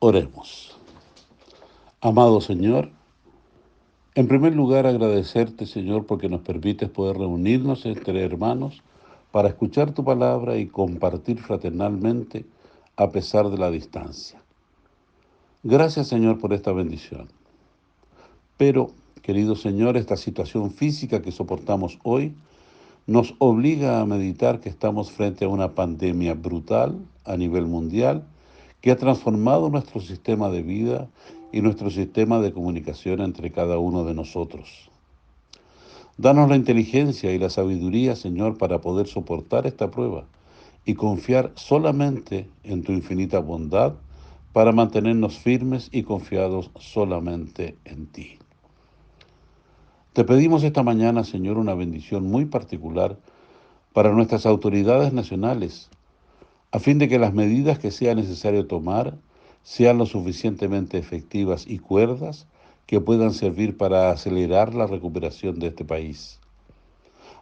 Oremos. Amado Señor, en primer lugar agradecerte, Señor, porque nos permites poder reunirnos entre hermanos para escuchar tu palabra y compartir fraternalmente a pesar de la distancia. Gracias, Señor, por esta bendición. Pero, querido Señor, esta situación física que soportamos hoy nos obliga a meditar que estamos frente a una pandemia brutal a nivel mundial que ha transformado nuestro sistema de vida y nuestro sistema de comunicación entre cada uno de nosotros. Danos la inteligencia y la sabiduría, Señor, para poder soportar esta prueba y confiar solamente en tu infinita bondad para mantenernos firmes y confiados solamente en ti. Te pedimos esta mañana, Señor, una bendición muy particular para nuestras autoridades nacionales, a fin de que las medidas que sea necesario tomar sean lo suficientemente efectivas y cuerdas que puedan servir para acelerar la recuperación de este país.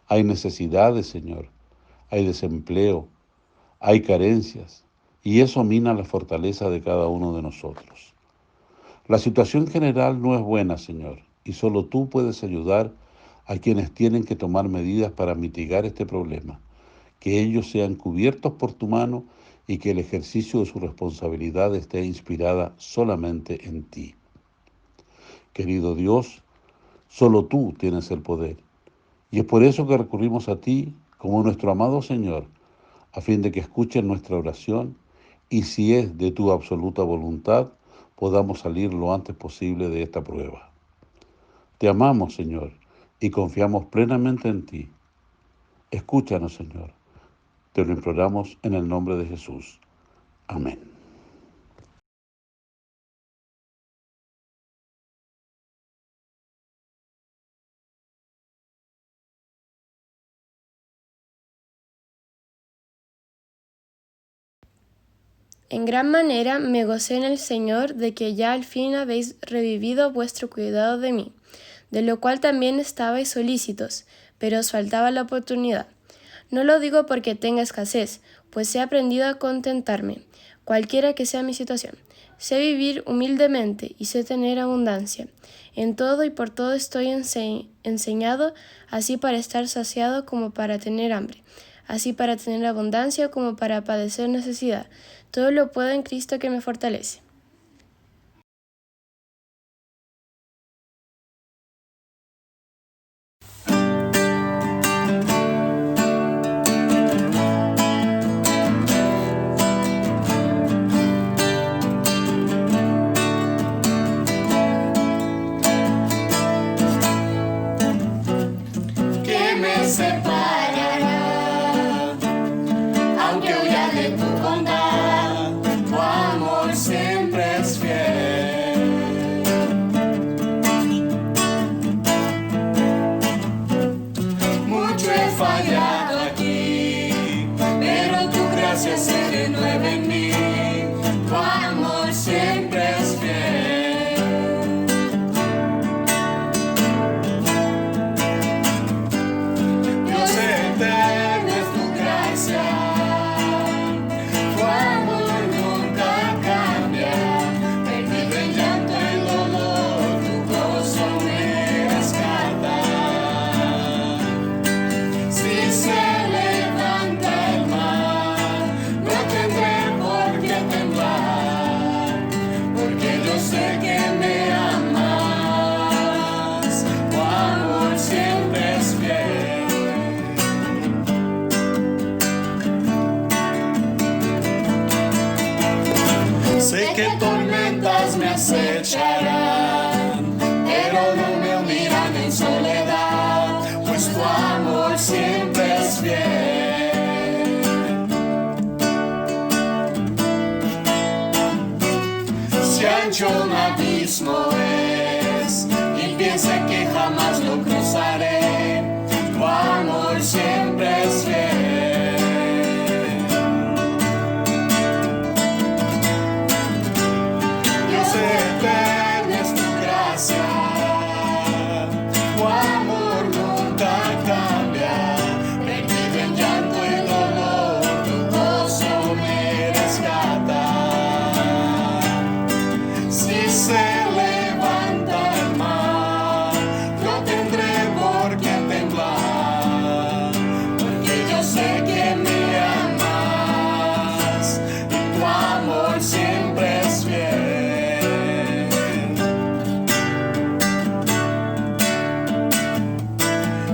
Hay necesidades, Señor, hay desempleo, hay carencias, y eso mina la fortaleza de cada uno de nosotros. La situación general no es buena, Señor, y solo tú puedes ayudar a quienes tienen que tomar medidas para mitigar este problema, que ellos sean cubiertos por tu mano y que el ejercicio de su responsabilidad esté inspirada solamente en ti. Querido Dios, solo tú tienes el poder, y es por eso que recurrimos a ti como nuestro amado Señor, a fin de que escuchen nuestra oración y, si es de tu absoluta voluntad, podamos salir lo antes posible de esta prueba. Te amamos, Señor, y confiamos plenamente en ti. Escúchanos, Señor. Te lo imploramos en el nombre de Jesús. Amén. En gran manera me gocé en el Señor de que ya al fin habéis revivido vuestro cuidado de mí, de lo cual también estabais solícitos, pero os faltaba la oportunidad. No lo digo porque tenga escasez, pues he aprendido a contentarme, cualquiera que sea mi situación. Sé vivir humildemente y sé tener abundancia. En todo y por todo estoy enseñado, así para estar saciado como para tener hambre, así para tener abundancia como para padecer necesidad. Todo lo puedo en Cristo que me fortalece. ¿Qué me separará? Aunque huya de tu bondad, tu amor siempre es fiel. Mucho he fallado aquí, pero tu gracia se renueva en mí. Tu amor siempre es fiel.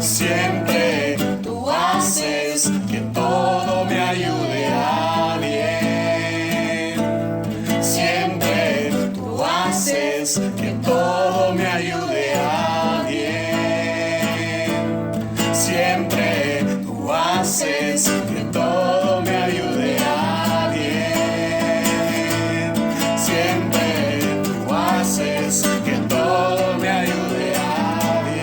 Siempre tú haces que todo me ayude a bien. Siempre tú haces que todo me ayude a bien. Siempre tú haces que todo me ayude a bien. Siempre tú haces que todo me ayude a bien.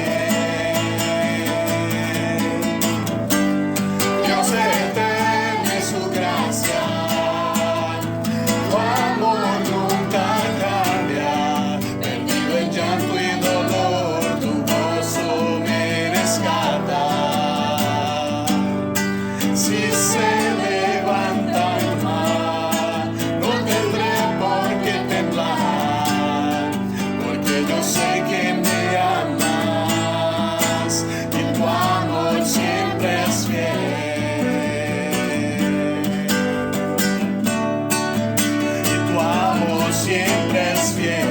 Dios eterno y su gracia, tu amor nunca cambia. Perdido en llanto y dolor, tu gozo me rescata. Si se levanta el mar, no tendré por qué temblar, porque yo sé que me amas y tu amor siempre es fiel. Y tu amor siempre es fiel.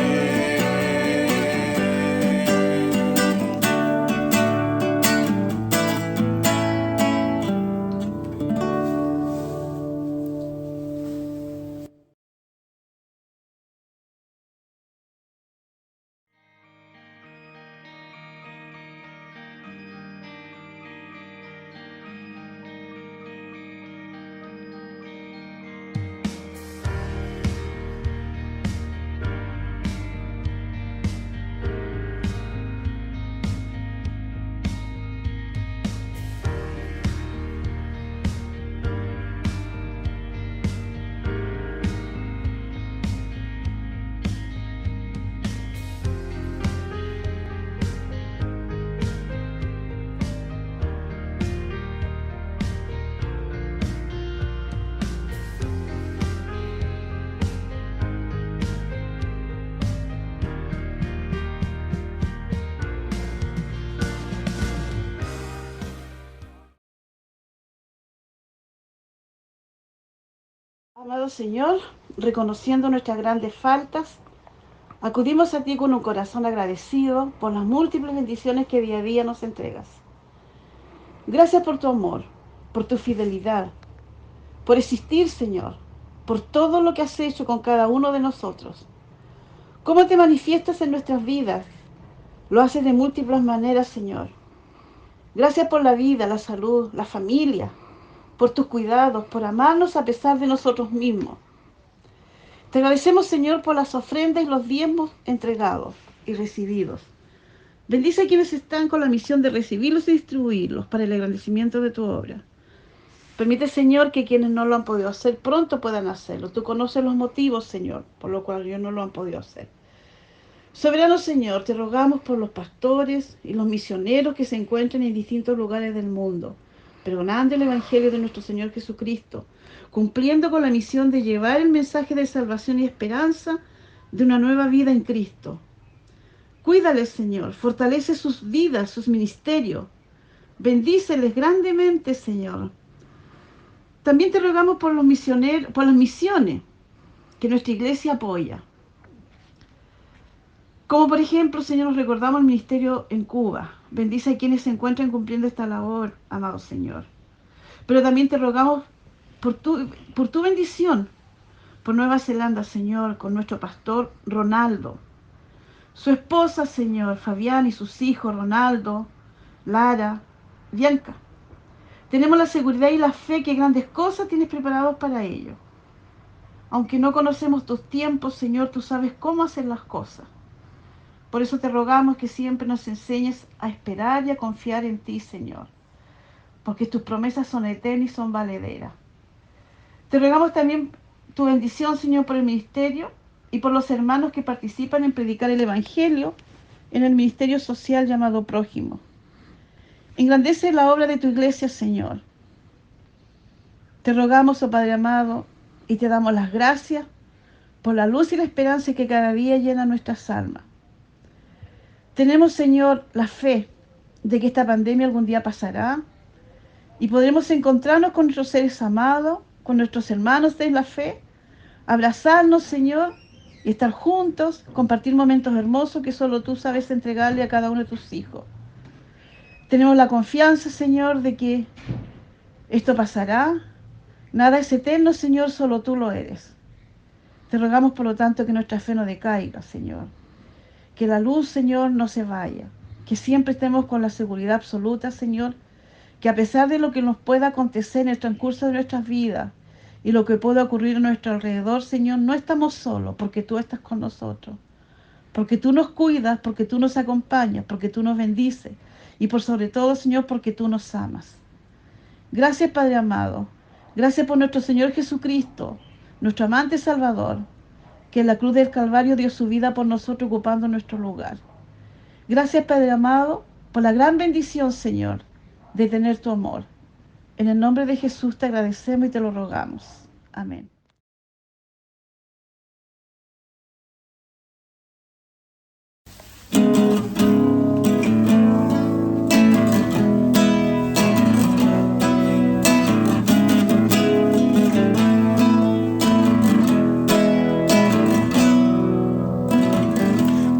Amado Señor, reconociendo nuestras grandes faltas, acudimos a ti con un corazón agradecido por las múltiples bendiciones que día a día nos entregas. Gracias por tu amor, por tu fidelidad, por existir, Señor, por todo lo que has hecho con cada uno de nosotros. ¿Cómo te manifiestas en nuestras vidas? Lo haces de múltiples maneras, Señor. Gracias por la vida, la salud, la familia, por tus cuidados, por amarnos a pesar de nosotros mismos. Te agradecemos, Señor, por las ofrendas y los diezmos entregados y recibidos. Bendice a quienes están con la misión de recibirlos y distribuirlos para el engrandecimiento de tu obra. Permite, Señor, que quienes no lo han podido hacer pronto puedan hacerlo. Tú conoces los motivos, Señor, por lo cual ellos no lo han podido hacer. Soberano Señor, te rogamos por los pastores y los misioneros que se encuentran en distintos lugares del mundo, pregonando el Evangelio de nuestro Señor Jesucristo, cumpliendo con la misión de llevar el mensaje de salvación y esperanza de una nueva vida en Cristo. Cuídales, Señor, fortalece sus vidas, sus ministerios, bendíceles grandemente, Señor. También te rogamos por los misioneros, por las misiones que nuestra iglesia apoya. Como por ejemplo, Señor, nos recordamos el ministerio en Cuba. Bendice a quienes se encuentran cumpliendo esta labor, amado Señor. Pero también te rogamos por tu bendición, por Nueva Zelanda, Señor, con nuestro pastor Ronaldo. Su esposa, Señor, Fabián, y sus hijos, Ronaldo, Lara, Bianca. Tenemos la seguridad y la fe que grandes cosas tienes preparados para ellos. Aunque no conocemos tus tiempos, Señor, tú sabes cómo hacer las cosas. Por eso te rogamos que siempre nos enseñes a esperar y a confiar en ti, Señor, porque tus promesas son eternas y son valederas. Te rogamos también tu bendición, Señor, por el ministerio y por los hermanos que participan en predicar el Evangelio en el ministerio social llamado Prójimo. Engrandece la obra de tu iglesia, Señor. Te rogamos, oh Padre amado, y te damos las gracias por la luz y la esperanza que cada día llena nuestras almas. Tenemos, Señor, la fe de que esta pandemia algún día pasará y podremos encontrarnos con nuestros seres amados, con nuestros hermanos de la fe, abrazarnos, Señor, y estar juntos, compartir momentos hermosos que solo tú sabes entregarle a cada uno de tus hijos. Tenemos la confianza, Señor, de que esto pasará. Nada es eterno, Señor, solo tú lo eres. Te rogamos, por lo tanto, que nuestra fe no decaiga, Señor. Que la luz, Señor, no se vaya. Que siempre estemos con la seguridad absoluta, Señor, que a pesar de lo que nos pueda acontecer en el transcurso de nuestras vidas y lo que pueda ocurrir a nuestro alrededor, Señor, no estamos solos, porque tú estás con nosotros. Porque tú nos cuidas, porque tú nos acompañas, porque tú nos bendices. Y por sobre todo, Señor, porque tú nos amas. Gracias, Padre amado. Gracias por nuestro Señor Jesucristo, nuestro amante Salvador, que en la cruz del Calvario dio su vida por nosotros ocupando nuestro lugar. Gracias, Padre amado, por la gran bendición, Señor, de tener tu amor. En el nombre de Jesús te agradecemos y te lo rogamos. Amén.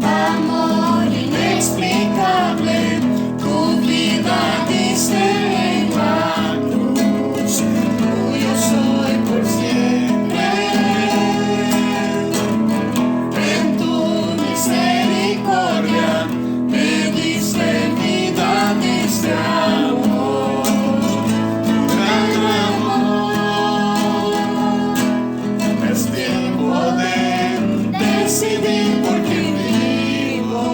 Amor inexplicable, tu vida diste en la cruz, tuyo soy por siempre. En tu misericordia me diste vida, diste amor, tu gran amor. Es tiempo de decidir por quién vivo.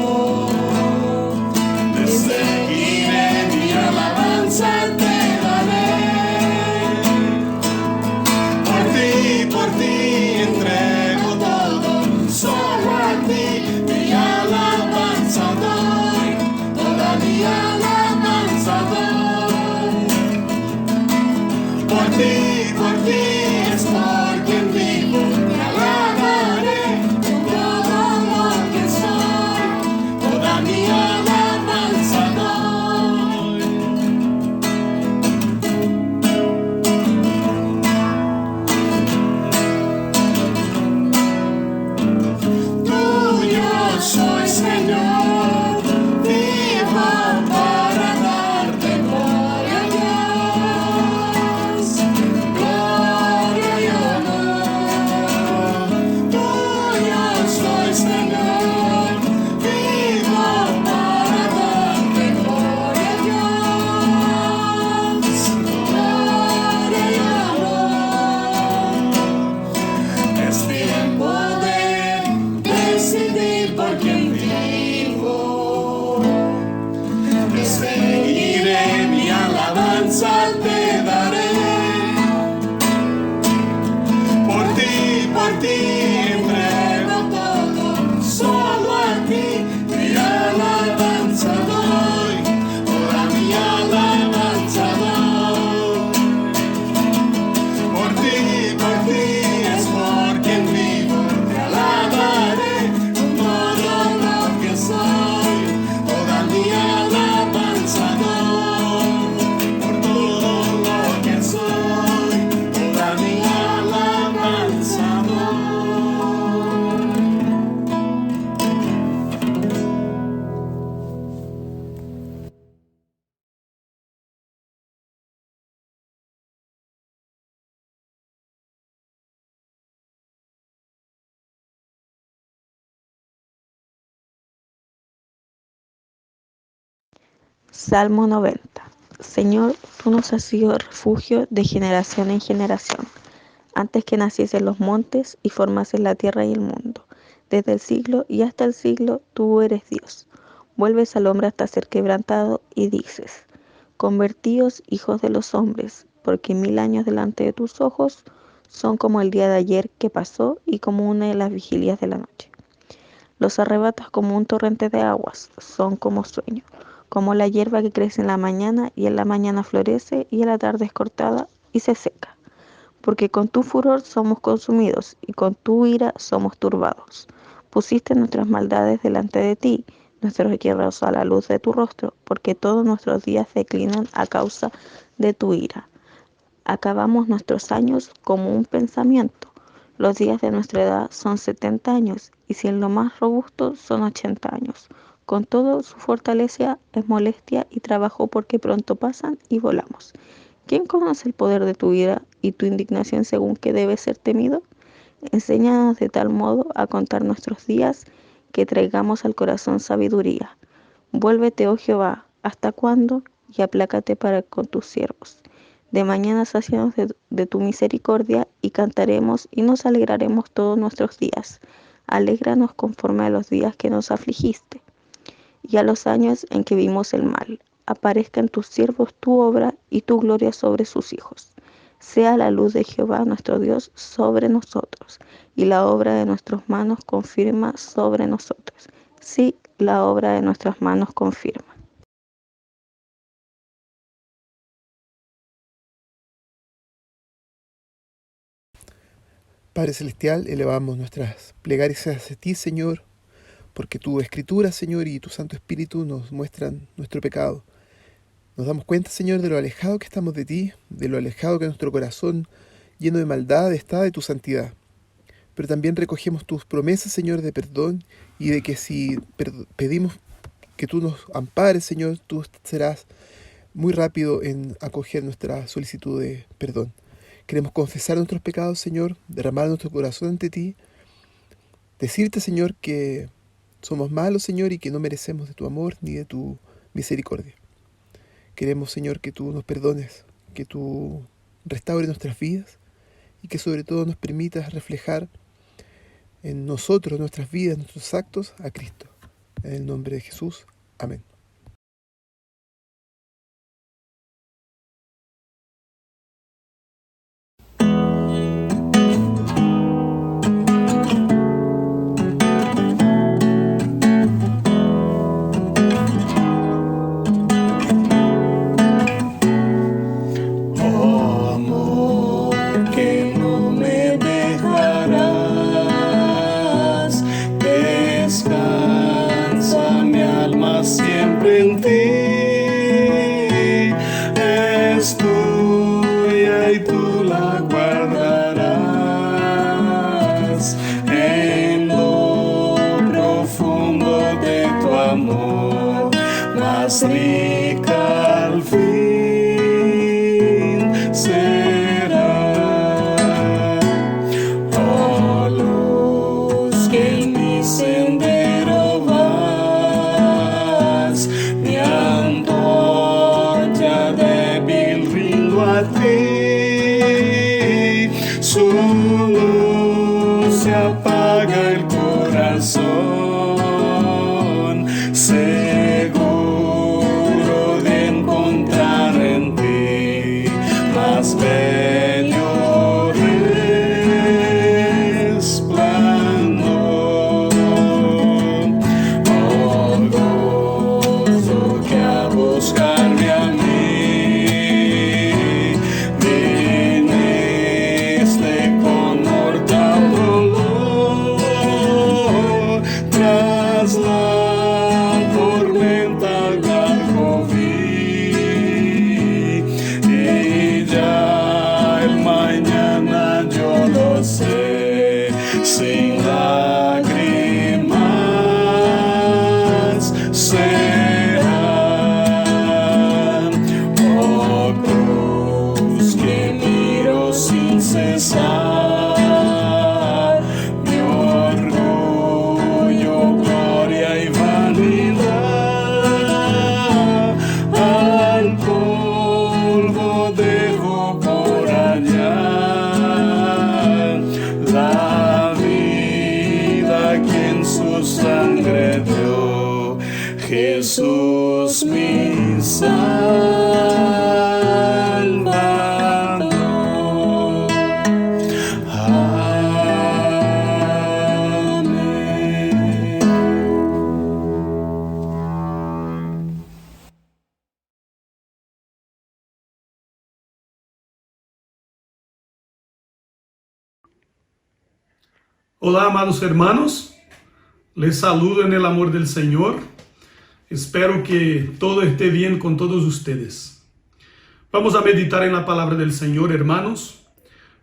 Te seguiré, mi alabanza te daré. Por ti entrego todo, solo a ti mi alabanza doy, toda mi alabanza doy. Por ti es por quien vivo, te alabaré con todo lo que soy, toda mi alabanza doy. Tuyo soy, Señor, vivo para darte gloria a Dios, gloria y honor. Tuyo soy, Señor, vivo para darte gloria a Dios, gloria y honor. Es tiempo de decidir por quién vivo. Te seguiré, mi alabanza te daré. Por ti entrego todo, solo a ti mi alabanza doy, toda mi alabanza doy. Por ti es por quien vivo, te alabaré con todo lo que soy, toda mi alabanza doy. Por todo lo que soy, toda mi alabanza doy. Salmo 90. Señor, tú nos has sido refugio de generación en generación, antes que naciesen los montes y formases la tierra y el mundo. Desde el siglo y hasta el siglo tú eres Dios. Vuelves al hombre hasta ser quebrantado y dices: convertíos, hijos de los hombres, porque 1000 años delante de tus ojos son como el día de ayer que pasó y como una de las vigilias de la noche. Los arrebatas como un torrente de aguas, son como sueño, como la hierba que crece en la mañana y en la mañana florece y en la tarde es cortada y se seca. Porque con tu furor somos consumidos y con tu ira somos turbados. Pusiste nuestras maldades delante de ti, nuestros yerros a la luz de tu rostro, porque todos nuestros días declinan a causa de tu ira. Acabamos nuestros años como un pensamiento. Los días de nuestra edad son 70 años, y si en lo más robusto son 80 años. Con todo, su fortaleza es molestia y trabajo porque pronto pasan y volamos. ¿Quién conoce el poder de tu ira y tu indignación según que debe ser temido? Enséñanos de tal modo a contar nuestros días que traigamos al corazón sabiduría. Vuélvete, oh Jehová, ¿hasta cuándo? Y aplácate para con tus siervos. De mañana sácianos de tu misericordia y cantaremos y nos alegraremos todos nuestros días. Alégranos conforme a los días que nos afligiste y a los años en que vimos el mal. Aparezca en tus siervos tu obra y tu gloria sobre sus hijos. Sea la luz de Jehová nuestro Dios sobre nosotros, y la obra de nuestras manos confirma sobre nosotros. Sí, la obra de nuestras manos confirma. Padre Celestial, elevamos nuestras plegarias hacia ti, Señor, porque tu Escritura, Señor, y tu Santo Espíritu nos muestran nuestro pecado. Nos damos cuenta, Señor, de lo alejado que estamos de ti, de lo alejado que nuestro corazón, lleno de maldad, está de tu santidad. Pero también recogemos tus promesas, Señor, de perdón y de que si pedimos que tú nos ampares, Señor, tú serás muy rápido en acoger nuestra solicitud de perdón. Queremos confesar nuestros pecados, Señor, derramar nuestro corazón ante ti, decirte, Señor, que somos malos, Señor, y que no merecemos de tu amor ni de tu misericordia. Queremos, Señor, que tú nos perdones, que tú restaures nuestras vidas y que sobre todo nos permitas reflejar en nosotros, nuestras vidas, nuestros actos, a Cristo. En el nombre de Jesús. Amén. Siempre en ti es tuya y tú la guardarás en lo profundo de tu amor, más rica al fin será. Oh, luz que en mi sendero mi antorcha débil rindo a ti, su luz se apaga el corazón, seguro de encontrar en ti más bello resplandor. Buscarme a mí, viniste con mortal dolor, tras la tormenta algo vi, y ya el mañana yo lo sé, sin lágrimas será. Sin cesar, mi orgullo, gloria y vanidad, al polvo dejo por allá la vida que en su sangre dio Jesús mi Salvador. Hola, amados hermanos, les saludo en el amor del Señor. Espero que todo esté bien con todos ustedes. Vamos a meditar en la palabra del Señor, hermanos.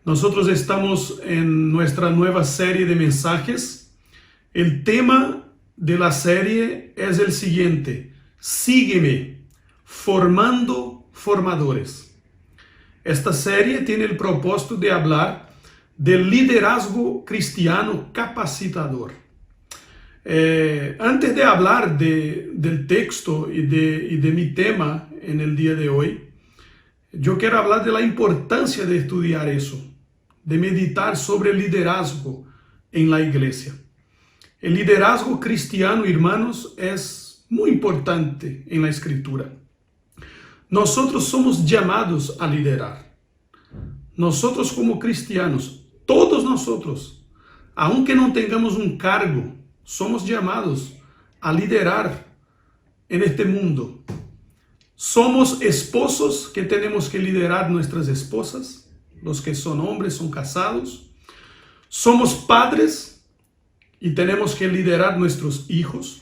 Nosotros estamos en nuestra nueva serie de mensajes. El tema de la serie es el siguiente: Sígueme, formando formadores. Esta serie tiene el propósito de hablar del liderazgo cristiano capacitador. Antes de hablar del texto y de mi tema en el día de hoy, yo quiero hablar de la importancia de estudiar eso, de meditar sobre el liderazgo en la iglesia. El liderazgo cristiano, hermanos, es muy importante en la Escritura. Nosotros somos llamados a liderar. Nosotros como cristianos, todos nosotros, aunque no tengamos un cargo, somos llamados a liderar en este mundo. Somos esposos que tenemos que liderar nuestras esposas, los que son hombres, son casados. Somos padres y tenemos que liderar nuestros hijos.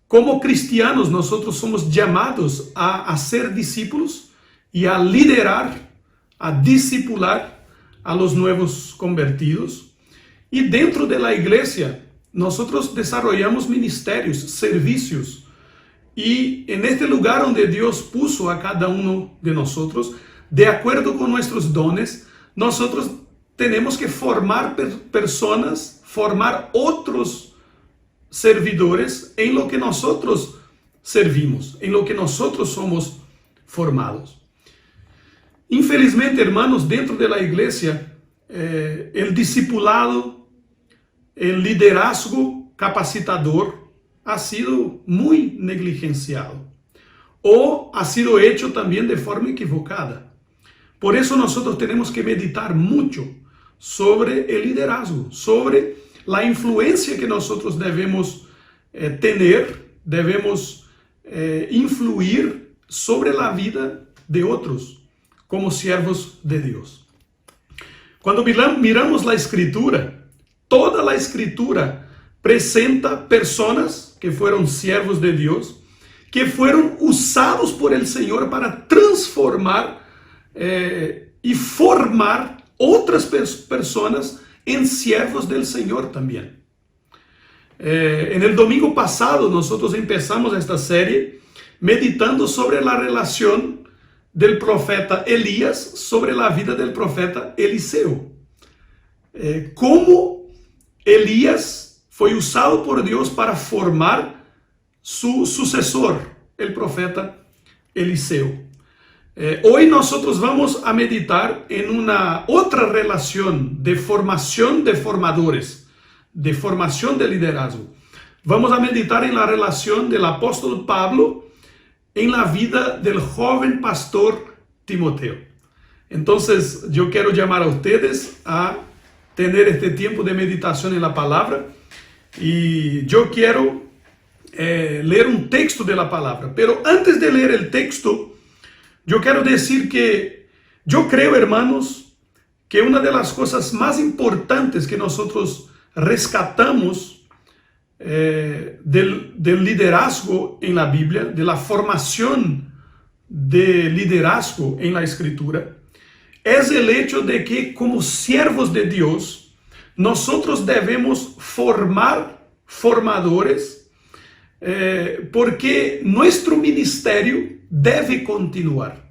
Como cristianos, nosotros somos llamados a ser discípulos y a liderar, a discipular a los nuevos convertidos. Y dentro de la iglesia, nosotros desarrollamos ministerios, servicios. Y en este lugar donde Dios puso a cada uno de nosotros, de acuerdo con nuestros dones, nosotros tenemos que formar personas, formar otros servidores en lo que nosotros servimos, en lo que nosotros somos formados. Infelizmente, hermanos, dentro de la iglesia, el discipulado, el liderazgo capacitador ha sido muy negligenciado o ha sido hecho también de forma equivocada. Por eso nosotros tenemos que meditar mucho sobre el liderazgo, sobre la influencia que nosotros debemos tener, debemos influir sobre la vida de otros como siervos de Dios. Cuando miramos la Escritura, toda la Escritura presenta personas que fueron siervos de Dios, que fueron usados por el Señor para transformar y formar otras personas en siervos del Señor también. En el domingo pasado nosotros empezamos esta serie meditando sobre la relación del profeta Elías sobre la vida del profeta Eliseo. Cómo Elías fue usado por Dios para formar su sucesor, el profeta Eliseo. Hoy nosotros vamos a meditar en una otra relación de formación de formadores, de formación de liderazgo. Vamos a meditar en la relación del apóstol Pablo en la vida del joven pastor Timoteo. Entonces yo quiero llamar a ustedes a tener este tiempo de meditación en la palabra y yo quiero leer un texto de la palabra. Pero antes de leer el texto, yo quiero decir que yo creo, hermanos, que una de las cosas más importantes que nosotros rescatamos del liderazgo en la Biblia, de la formación de liderazgo en la Escritura, es el hecho de que como siervos de Dios, nosotros debemos formar formadores, porque nuestro ministerio debe continuar.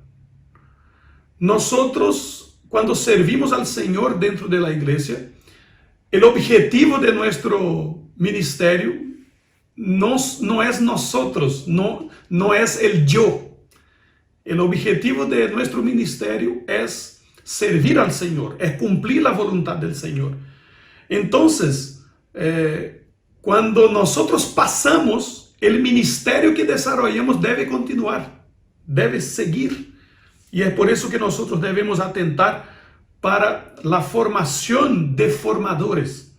Nosotros, cuando servimos al Señor dentro de la iglesia, el objetivo de nuestro ministerio no es nosotros, no es el yo. El objetivo de nuestro ministerio es servir al Señor, es cumplir la voluntad del Señor. Entonces, cuando nosotros pasamos, el ministerio que desarrollamos debe continuar, debe seguir. Y es por eso que nosotros debemos atentar para la formación de formadores,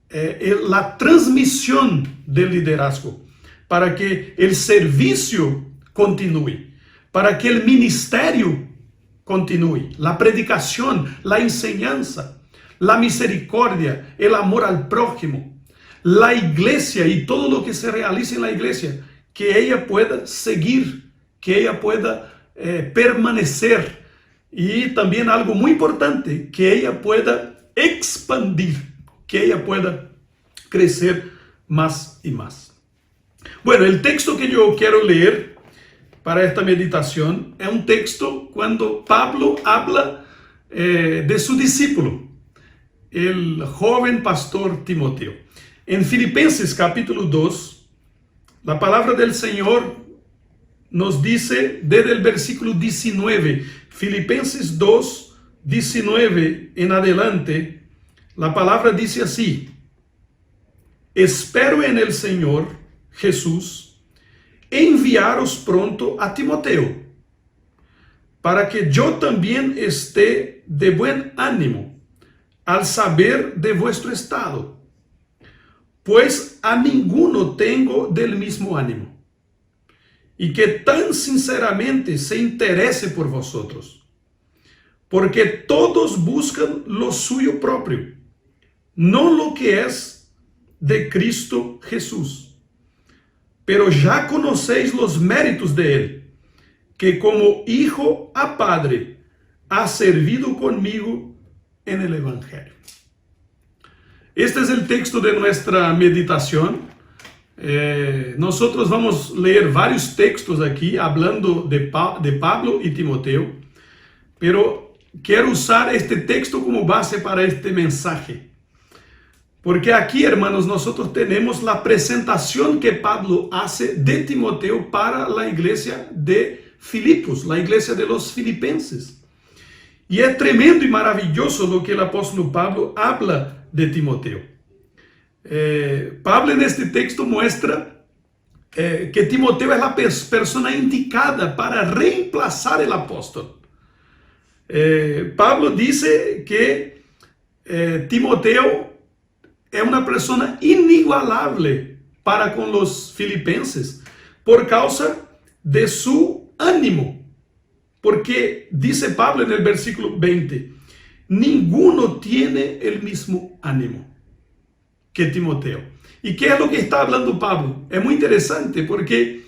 la transmisión del liderazgo, para que el servicio continúe, para que el ministerio continúe, la predicación, la enseñanza, la misericordia, el amor al prójimo, la iglesia y todo lo que se realiza en la iglesia, que ella pueda seguir, que ella pueda permanecer, y también algo muy importante, que ella pueda expandir, que ella pueda crecer más y más. Bueno, el texto que yo quiero leer para esta meditación es un texto cuando Pablo habla de su discípulo, el joven pastor Timoteo. En Filipenses capítulo 2, la palabra del Señor nos dice desde el versículo 19, Filipenses 2, 19 en adelante, la palabra dice así: espero en el Señor Jesús enviaros pronto a Timoteo, para que yo también esté de buen ánimo al saber de vuestro estado, pues a ninguno tengo del mismo ánimo, y que tan sinceramente se interese por vosotros, porque todos buscan lo suyo propio, no lo que es de Cristo Jesús. Pero ya conocéis los méritos de él, que como hijo a padre ha servido conmigo en el Evangelio. Este es el texto de nuestra meditación. Nosotros vamos a leer varios textos aquí hablando de Pablo y Timoteo, pero quiero usar este texto como base para este mensaje. Porque aquí, hermanos, nosotros tenemos la presentación que Pablo hace de Timoteo para la iglesia de Filipos, la iglesia de los filipenses. Y es tremendo y maravilloso lo que el apóstol Pablo habla de Timoteo. Pablo en este texto muestra que Timoteo es la persona indicada para reemplazar el apóstol. Pablo dice que Timoteo es una persona inigualable para con los filipenses por causa de su ánimo. Porque dice Pablo en el versículo 20, ninguno tiene el mismo ánimo que Timoteo. ¿Y qué es lo que está hablando Pablo? Es muy interesante porque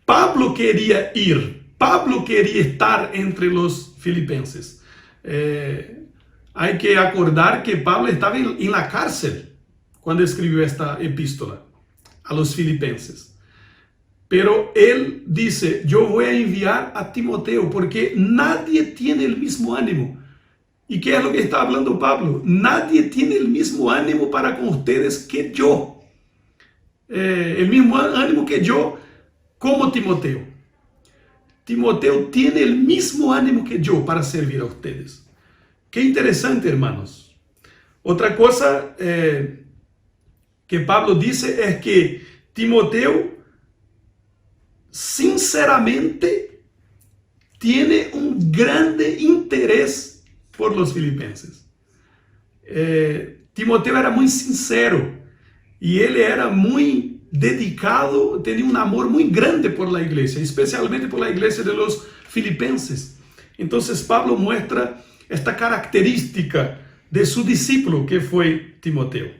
Pablo quería ir, Pablo quería estar entre los filipenses. Hay que acordar que Pablo estaba en la cárcel cuando escribió esta epístola a los filipenses. Pero él dice, yo voy a enviar a Timoteo porque nadie tiene el mismo ánimo. ¿Y qué es lo que está hablando Pablo? Nadie tiene el mismo ánimo para con ustedes que yo. El mismo ánimo que yo como Timoteo. Timoteo tiene el mismo ánimo que yo para servir a ustedes. Qué interesante, hermanos. Otra cosa que Pablo dice es que Timoteo sinceramente tiene un grande interés por los filipenses. Timoteo era muy sincero y él era muy dedicado, tenía un amor muy grande por la iglesia, especialmente por la iglesia de los filipenses. Entonces Pablo muestra esta característica de su discípulo que fue Timoteo.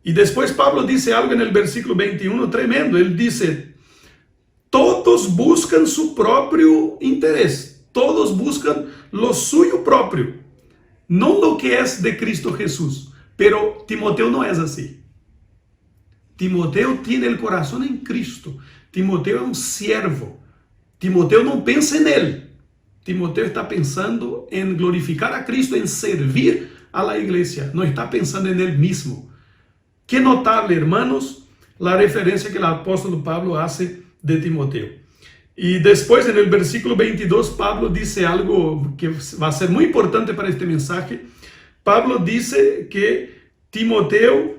Y después Pablo dice algo en el versículo 21 tremendo. Él dice, todos buscan su propio interés, todos buscan lo suyo propio, no lo que es de Cristo Jesús. Pero Timoteo no es así. Timoteo tiene el corazón en Cristo. Timoteo es un siervo. Timoteo no piensa en él. Timoteo está pensando en glorificar a Cristo, en servir a la iglesia. No está pensando en él mismo. Qué notable, hermanos, la referencia que el apóstol Pablo hace de Timoteo. Y después en el versículo 22 Pablo dice algo que va a ser muy importante para este mensaje. Pablo dice que Timoteo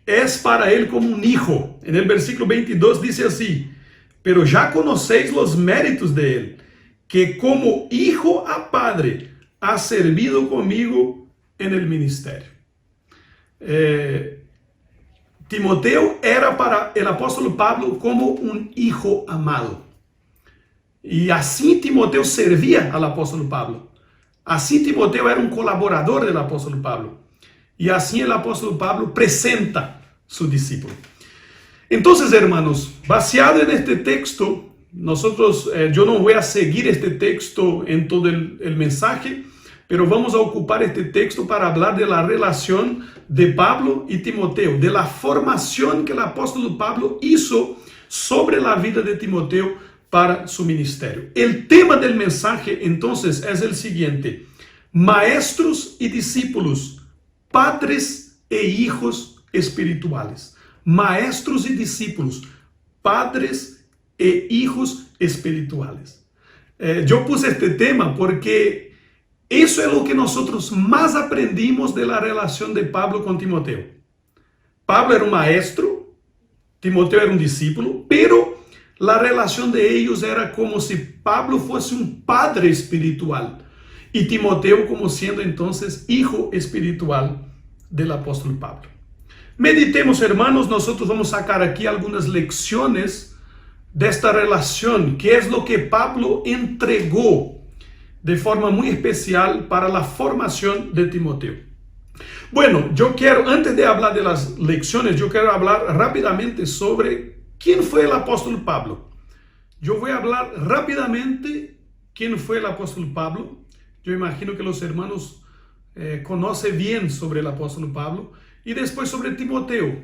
es para él como un hijo. En el versículo 22 dice así, pero ya conocéis los méritos de él, que como hijo a padre ha servido conmigo en el ministerio. Timoteo era para el apóstol Pablo como un hijo amado. Y así Timoteo servía al apóstol Pablo. Así Timoteo era un colaborador del apóstol Pablo. Y así el apóstol Pablo presenta su discípulo. Entonces, hermanos, baseado en este texto, yo no voy a seguir este texto en todo el mensaje, pero vamos a ocupar este texto para hablar de la relación de Pablo y Timoteo, de la formación que el apóstol Pablo hizo sobre la vida de Timoteo para su ministerio. El tema del mensaje entonces es el siguiente: maestros y discípulos, padres e hijos espirituales. Maestros y discípulos, padres e hijos espirituales. Yo puse este tema porque eso es lo que nosotros más aprendimos de la relación de Pablo con Timoteo. Pablo era un maestro, Timoteo era un discípulo, pero la relación de ellos era como si Pablo fuese un padre espiritual y Timoteo como siendo entonces hijo espiritual del apóstol Pablo. Meditemos, hermanos, nosotros vamos a sacar aquí algunas lecciones de esta relación, que es lo que Pablo entregó de forma muy especial para la formación de Timoteo. Bueno, yo quiero, antes de hablar de las lecciones, yo quiero hablar rápidamente sobre quién fue el apóstol Pablo. Yo voy a hablar rápidamente quién fue el apóstol Pablo. Yo imagino que los hermanos conocen bien sobre el apóstol Pablo, y después sobre Timoteo.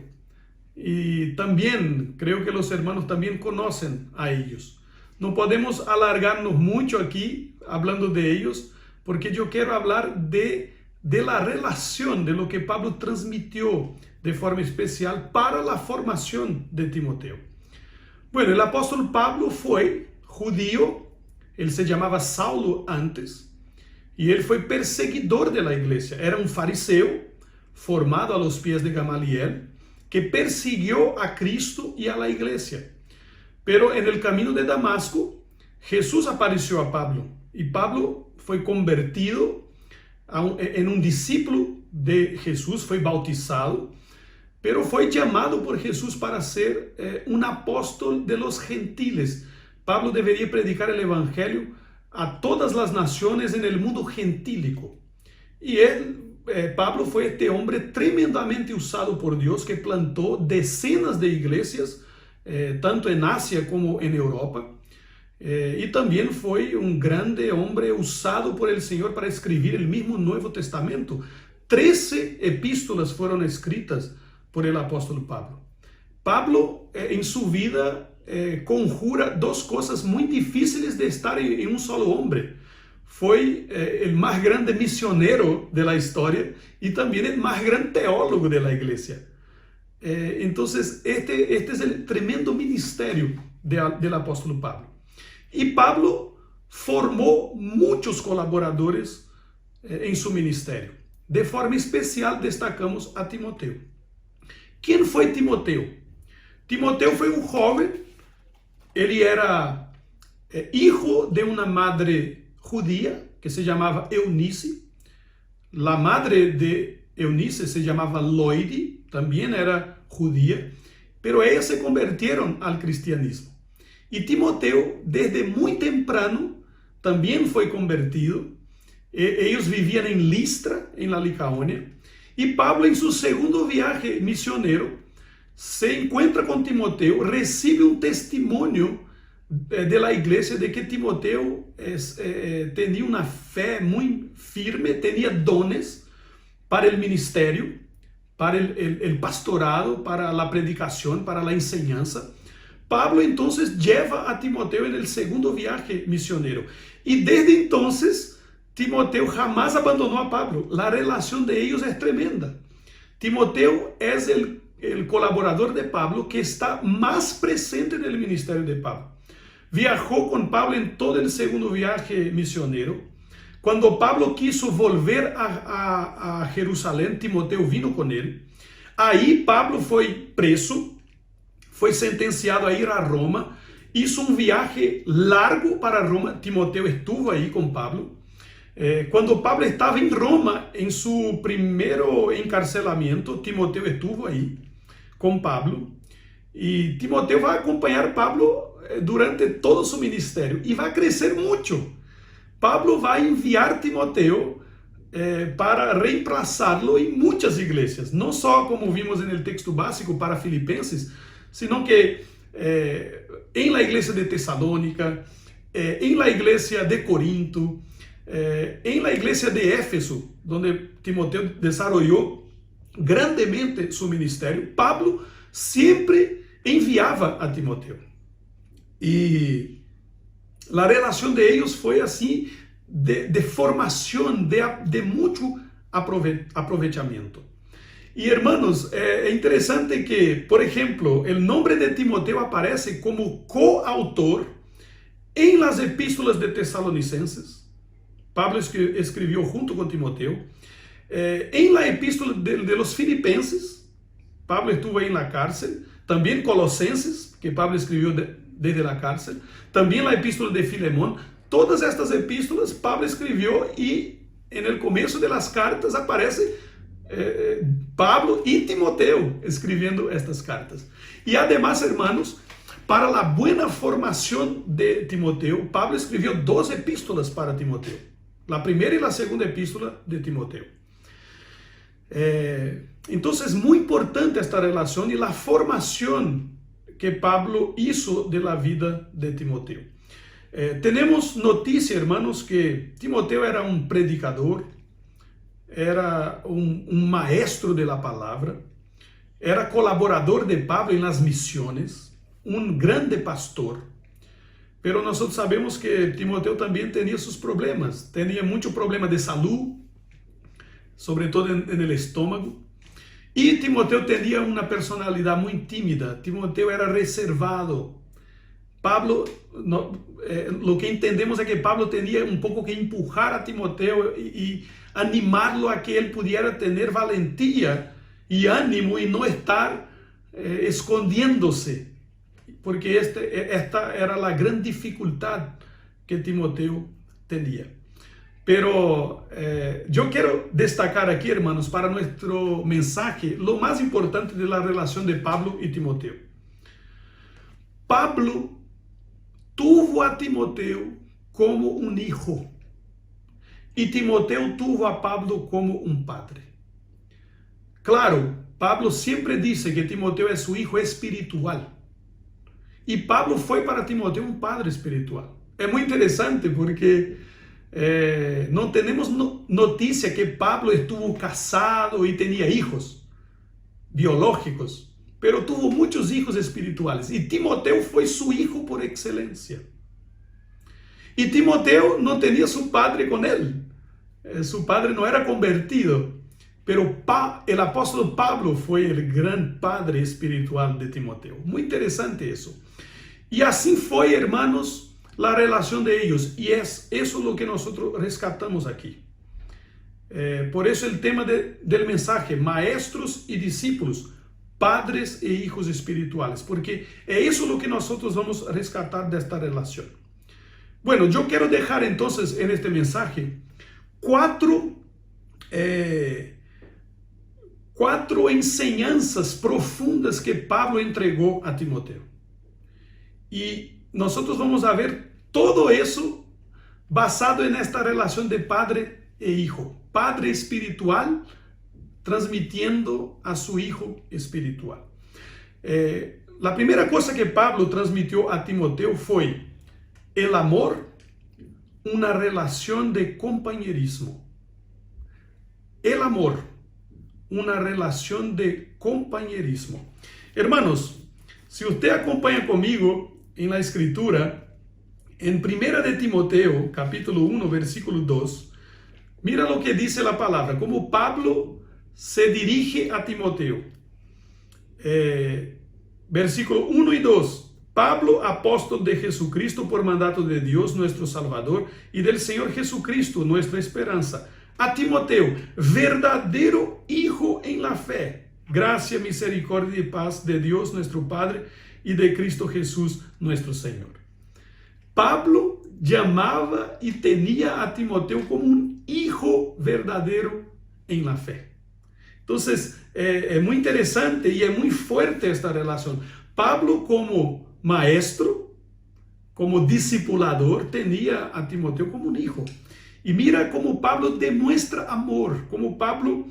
Y también creo que los hermanos también conocen a ellos. No podemos alargarnos mucho aquí hablando de ellos, porque yo quiero hablar de la relación, de lo que Pablo transmitió de forma especial para la formación de Timoteo. Bueno, el apóstol Pablo fue judío, él se llamaba Saulo antes, y él fue perseguidor de la iglesia. Era un fariseo formado a los pies de Gamaliel, que persiguió a Cristo y a la iglesia. Pero en el camino de Damasco, Jesús apareció a Pablo, y Pablo fue convertido en un discípulo de Jesús, fue bautizado, pero fue llamado por Jesús para ser un apóstol de los gentiles. Pablo debería predicar el evangelio a todas las naciones en el mundo gentílico. Y Pablo fue este hombre tremendamente usado por Dios, que plantó decenas de iglesias, tanto en Asia como en Europa. Y también fue un grande hombre usado por el Señor para escribir el mismo Nuevo Testamento. 13 epístolas fueron escritas por el apóstol Pablo. Pablo en su vida conjura dos cosas muy difíciles de estar en un solo hombre. Fue el más grande misionero de la historia y también el más gran teólogo de la iglesia. Entonces, este es el tremendo ministerio del apóstol Pablo. Y Pablo formó muchos colaboradores en su ministerio. De forma especial destacamos a Timoteo. ¿Quién fue Timoteo? Timoteo fue un joven, él era hijo de una madre judía que se llamaba Eunice. La madre de Eunice se llamaba Loide, también era judía, pero ellas se convirtieron al cristianismo. Y Timoteo, desde muy temprano, también fue convertido. Ellos vivían en Listra, en la Licaonia, y Pablo, en su segundo viaje misionero, se encuentra con Timoteo, recibe un testimonio de la iglesia de que Timoteo tenía una fe muy firme, tenía dones para el ministerio, para el pastorado, para la predicación, para la enseñanza. Pablo entonces lleva a Timoteo en el segundo viaje misionero, y desde entonces Timoteo jamás abandonó a Pablo. La relación de ellos es tremenda. Timoteo es el colaborador de Pablo que está más presente en el ministerio de Pablo. Viajó con Pablo en todo el segundo viaje misionero. Cuando Pablo quiso volver a Jerusalén, Timoteo vino con él. Ahí Pablo fue preso, fue sentenciado a ir a Roma, hizo un viaje largo para Roma. Timoteo estuvo ahí con Pablo. Cuando Pablo estaba en Roma, en su primero encarcelamiento, Timoteo estuvo ahí con Pablo. Y Timoteo va a acompañar a Pablo durante todo su ministerio y va a crecer mucho. Pablo va a enviar a Timoteo para reemplazarlo en muchas iglesias, no solo como vimos en el texto básico para Filipenses, sino que en la iglesia de Tesalónica, en la iglesia de Corinto, en la iglesia de Éfeso, donde Timoteo desarrolló grandemente su ministerio, Pablo siempre enviaba a Timoteo. Y la relación de ellos fue así de formación, de mucho aprovechamiento. Y hermanos, es interesante que, por ejemplo, el nombre de Timoteo aparece como coautor en las epístolas de Tesalonicenses. Pablo escribió junto con Timoteo. En la epístola de los Filipenses, Pablo estuvo ahí en la cárcel. También Colosenses, que Pablo escribió desde la cárcel. También la epístola de Filemón. Todas estas epístolas Pablo escribió y en el comienzo de las cartas aparece Pablo y Timoteo escribiendo estas cartas. Y además, hermanos, para la buena formación de Timoteo, Pablo escribió 2 epístolas para Timoteo. La primera y la segunda epístola de Timoteo. Entonces es muy importante esta relación y la formación que Pablo hizo de la vida de Timoteo. Tenemos noticia, hermanos, que Timoteo era un predicador, era un maestro de la palabra, era colaborador de Pablo en las misiones, un grande pastor. Pero nosotros sabemos que Timoteo también tenía sus problemas, tenía mucho problema de salud, sobre todo en el estómago. Y Timoteo tenía una personalidad muy tímida, Timoteo era reservado. Pablo, lo que entendemos es que Pablo tenía un poco que empujar a Timoteo y animarlo a que él pudiera tener valentía y ánimo y no estar escondiéndose, porque esta era la gran dificultad que Timoteo tenía. Pero yo quiero destacar aquí, hermanos, para nuestro mensaje, lo más importante de la relación de Pablo y Timoteo. Pablo tuvo a Timoteo como un hijo y Timoteo tuvo a Pablo como un padre. Claro, Pablo siempre dice que Timoteo es su hijo espiritual y Pablo fue para Timoteo un padre espiritual. Es muy interesante porque no tenemos noticia que Pablo estuvo casado y tenía hijos biológicos, pero tuvo muchos hijos espirituales y Timoteo fue su hijo por excelencia. Y Timoteo no tenía su padre con él, su padre no era convertido, pero el apóstol Pablo fue el gran padre espiritual de Timoteo. Muy interesante eso. Y así fue, hermanos, la relación de ellos, y es eso lo que nosotros rescatamos aquí. Por eso el tema del mensaje, maestros y discípulos, padres e hijos espirituales, porque es eso lo que nosotros vamos a rescatar de esta relación. Bueno, yo quiero dejar entonces en este mensaje cuatro enseñanzas profundas que Pablo entregó a Timoteo. Y nosotros vamos a ver todo eso basado en esta relación de padre e hijo. Padre espiritual transmitiendo a su hijo espiritual. La primera cosa que Pablo transmitió a Timoteo fue el amor, una relación de compañerismo. El amor, una relación de compañerismo. Hermanos, si usted acompaña conmigo en la escritura, en 1 de Timoteo, capítulo 1, versículo 2, mira lo que dice la palabra, como Pablo se dirige a Timoteo. Versículo 1 y 2. Pablo, apóstol de Jesucristo por mandato de Dios nuestro Salvador y del Señor Jesucristo, nuestra esperanza. A Timoteo, verdadero hijo en la fe, gracia, misericordia y paz de Dios nuestro Padre y de Cristo Jesús nuestro Señor. Pablo llamaba y tenía a Timoteo como un hijo verdadero en la fe. Entonces, es muy interesante y es muy fuerte esta relación. Pablo como maestro, como discipulador, tenía a Timoteo como un hijo. Y mira cómo Pablo demuestra amor, como Pablo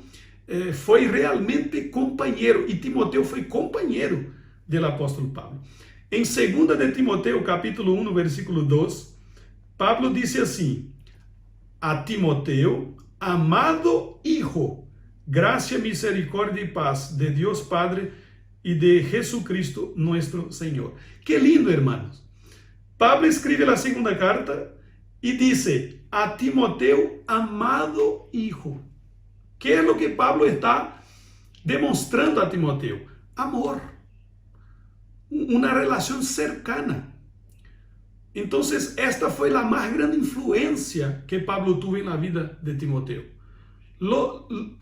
fue realmente compañero, y Timoteo fue compañero del apóstol Pablo. En 2 de Timoteo, capítulo 1, versículo 2, Pablo dice así: a Timoteo, amado hijo, gracia, misericordia y paz de Dios Padre y de Jesucristo nuestro Señor. Qué lindo, hermanos. Pablo escribe la segunda carta y dice, a Timoteo, amado hijo. ¿Qué es lo que Pablo está demostrando a Timoteo? Amor. Una relación cercana. Entonces, esta fue la más grande influencia que Pablo tuvo en la vida de Timoteo.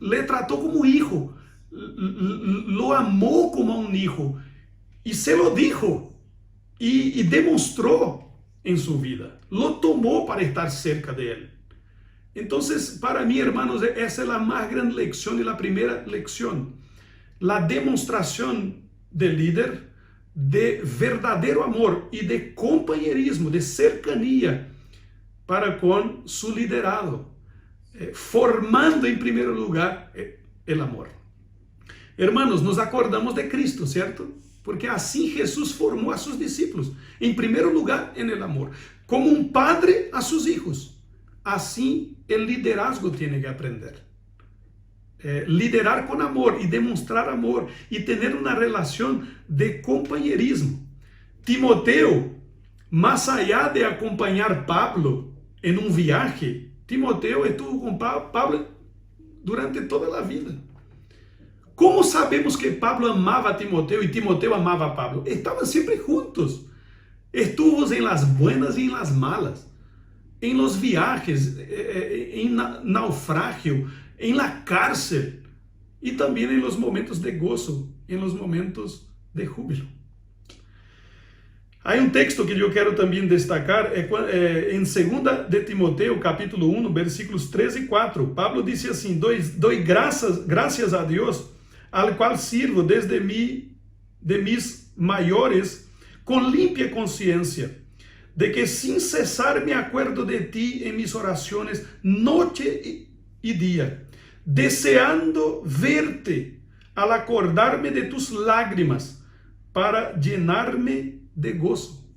Le trató como hijo, lo amó como a un hijo y se lo dijo y demostró en su vida. Lo tomó para estar cerca de él. Entonces, para mí, hermanos, esa es la más grande lección y la primera lección. La demostración del líder de verdadero amor y de compañerismo, de cercanía para con su liderado, formando en primer lugar el amor. Hermanos, nos acordamos de Cristo, ¿cierto? Porque así Jesús formó a sus discípulos, en primer lugar en el amor, como un padre a sus hijos. Así el liderazgo tiene que aprender. Liderar con amor y demostrar amor y tener una relación de compañerismo. Timoteo, más allá de acompañar a Pablo en un viaje, Timoteo estuvo con Pablo durante toda la vida. ¿Cómo sabemos que Pablo amaba a Timoteo y Timoteo amaba a Pablo? Estaban siempre juntos. Estuvo en las buenas y en las malas, en los viajes, en naufragio, en la cárcel y también en los momentos de gozo, en los momentos de júbilo. Hay un texto que yo quiero también destacar, en 2 de Timoteo, capítulo 1, versículos 3 y 4. Pablo dice así, doy gracias a Dios, al cual sirvo desde de mis mayores, con limpia conciencia, de que sin cesar me acuerdo de ti en mis oraciones, noche y día, deseando verte al acordarme de tus lágrimas para llenarme de gozo.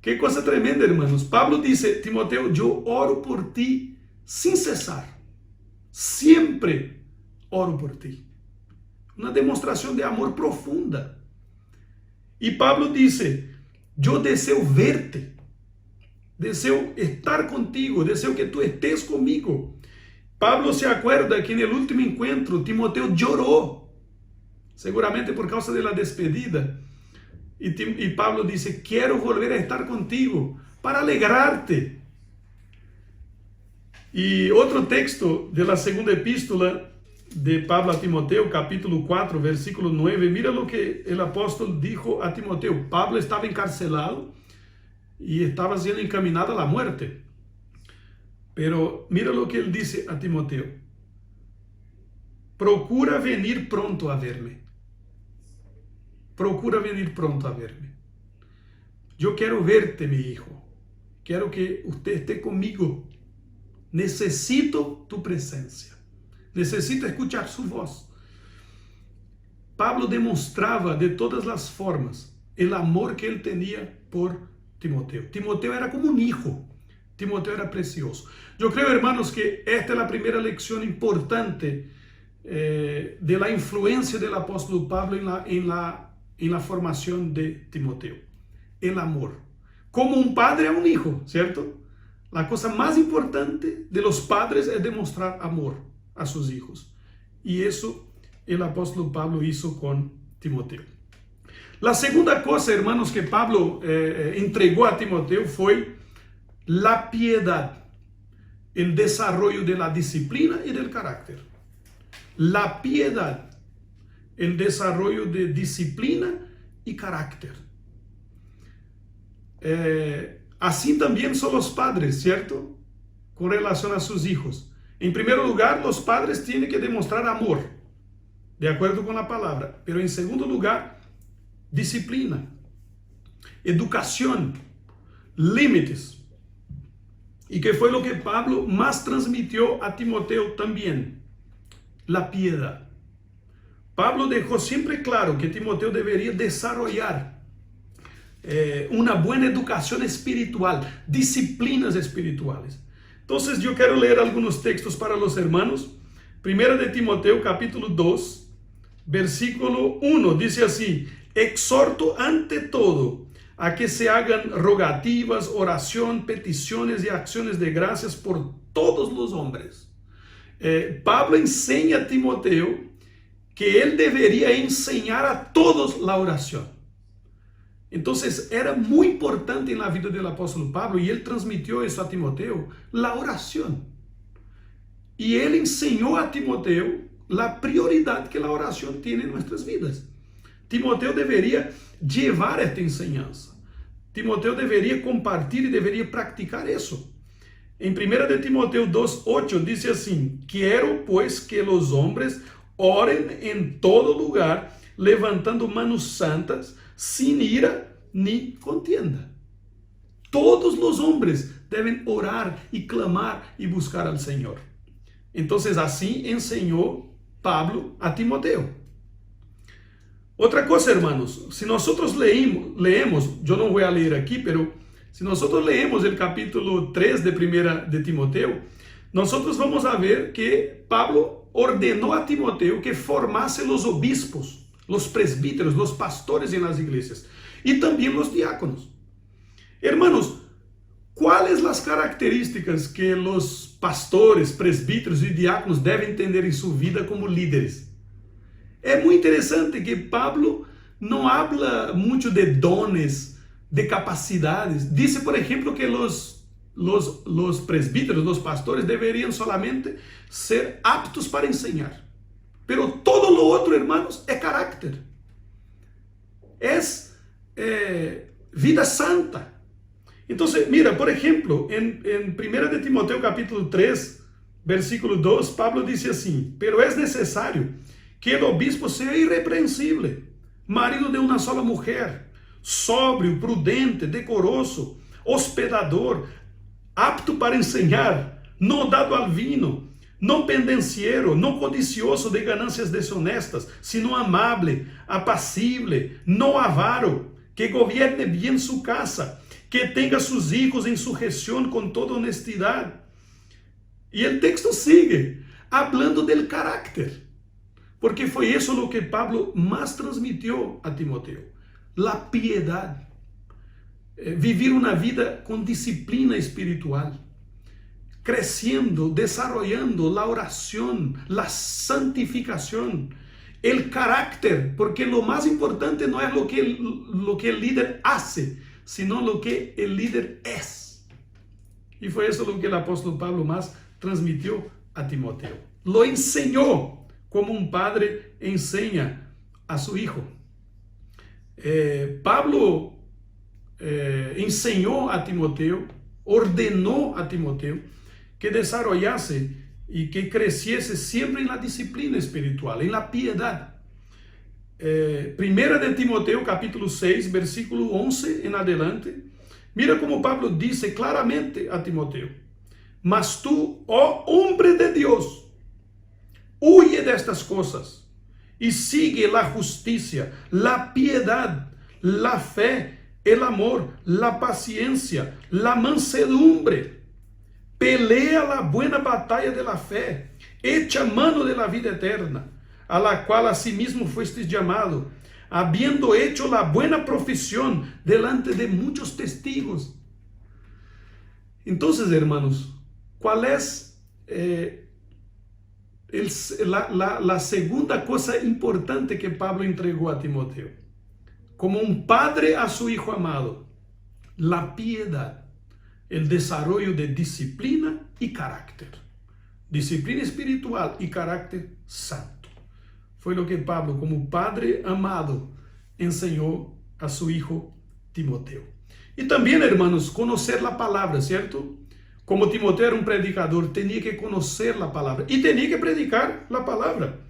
Qué cosa tremenda, hermanos. Pablo dice, Timoteo, yo oro por ti sin cesar. Siempre oro por ti. Una demostración de amor profunda. Y Pablo dice, yo deseo verte. Deseo estar contigo. Deseo que tú estés conmigo. Pablo se acuerda que en el último encuentro Timoteo lloró, seguramente por causa de la despedida. Y Pablo dice, quiero volver a estar contigo para alegrarte. Y otro texto de la segunda epístola de Pablo a Timoteo, capítulo 4, versículo 9. Mira lo que el apóstol dijo a Timoteo. Pablo estaba encarcelado y estaba siendo encaminado a la muerte. Pero mira lo que él dice a Timoteo. Procura venir pronto a verme. Procura venir pronto a verme. Yo quiero verte, mi hijo. Quiero que usted esté conmigo. Necesito tu presencia. Necesito escuchar su voz. Pablo demostraba de todas las formas el amor que él tenía por Timoteo. Timoteo era como un hijo. Timoteo era precioso. Yo creo, hermanos, que esta es la primera lección importante de la influencia del apóstol Pablo en la formación de Timoteo. El amor. Como un padre a un hijo, ¿cierto? La cosa más importante de los padres es demostrar amor a sus hijos. Y eso el apóstol Pablo hizo con Timoteo. La segunda cosa, hermanos, que Pablo entregó a Timoteo fue la piedad, el desarrollo de la disciplina y del carácter. La piedad, el desarrollo de disciplina y carácter. Así también son los padres, ¿cierto? Con relación a sus hijos. En primer lugar, los padres tienen que demostrar amor, de acuerdo con la palabra. Pero en segundo lugar, disciplina, educación, límites. ¿Y qué fue lo que Pablo más transmitió a Timoteo también? La piedad. Pablo dejó siempre claro que Timoteo debería desarrollar una buena educación espiritual, disciplinas espirituales. Entonces yo quiero leer algunos textos para los hermanos. Primera de Timoteo capítulo 2, versículo 1, dice así: exhorto ante todo a que se hagan rogativas, oración, peticiones y acciones de gracias por todos los hombres. Pablo enseña a Timoteo que él debería enseñar a todos la oración. Entonces era muy importante en la vida del apóstol Pablo, y él transmitió eso a Timoteo, la oración. Y él enseñó a Timoteo la prioridad que la oración tiene en nuestras vidas. Timoteo deveria llevar esta enseñanza. Timoteo deveria compartir e deveria praticar isso. Em 1 de Timoteo 2:8 diz assim: quero, pues, que os homens orem em todo lugar, levantando manos santas, sin ira ni contienda. Todos os homens devem orar e clamar e buscar al Senhor. Então, assim ensinou Pablo a Timoteo. Outra coisa, hermanos, se nós leemos, eu não vou ler aqui, pero se nós leemos o capítulo 3 de 1 de Timoteo, nós vamos a ver que Pablo ordenou a Timoteo que formasse os obispos, os presbíteros, os pastores em las iglesias e também os diáconos. Hermanos, quais as características que os pastores, presbíteros e diáconos devem ter em sua vida como líderes? É muito interessante que Pablo não habla muito de dones, de capacidades. Dice, por exemplo, que os presbíteros, os pastores, deveriam solamente ser aptos para ensinar. Pero todo lo outro, hermanos, é carácter. É vida santa. Então, mira, por exemplo, em 1 de Timoteo capítulo 3, versículo 2, Pablo diz assim: pero é necessário que o obispo seja irrepreensível, marido de uma sola mulher, sóbrio, prudente, decoroso, hospedador, apto para ensinar, não dado ao vinho, não pendenciero, não codicioso de ganâncias desonestas, sino amável, apacible, não avaro, que gobierne bem sua casa, que tenha seus hijos em sujeição com toda honestidade. E o texto sigue, hablando del carácter. Porque foi isso o que Pablo mais transmitiu a Timoteo. La piedade. Vivir uma vida com disciplina espiritual. Crescendo, desarrollando a oração, a santificação. O carácter, porque lo mais importante não é lo que o líder hace, sino lo que o líder é. E foi isso o que o apóstolo Pablo mais transmitiu a Timoteo. Lo enseñó como um padre ensina a seu hijo. Pablo ensinou a Timoteo, ordenou a Timoteo que desarrollasse e que crescesse sempre na disciplina espiritual, na piedade. 1 de Timoteo capítulo 6, versículo 11 em adelante, mira como Pablo disse claramente a Timoteo: mas tu, ó hombre de Deus, huye destas coisas e sigue la justicia, la piedad, la fe, el amor, la paciencia, la mansedumbre. Pelea la buena batalla de la fe, echa mano de la vida eterna, a la cual asimismo fuestes llamado, habiendo hecho la buena profesión delante de muchos testigos. Entonces, hermanos, ¿cuál es la segunda cosa importante que Pablo entregó a Timoteo? Como un padre a su hijo amado, la piedad, el desarrollo de disciplina y carácter. Disciplina espiritual y carácter santo. Fue lo que Pablo, como padre amado, enseñó a su hijo Timoteo. Y también, hermanos, conocer la palabra, ¿cierto? Como Timoteo era um predicador, tinha que conhecer a palavra e tinha que predicar a palavra.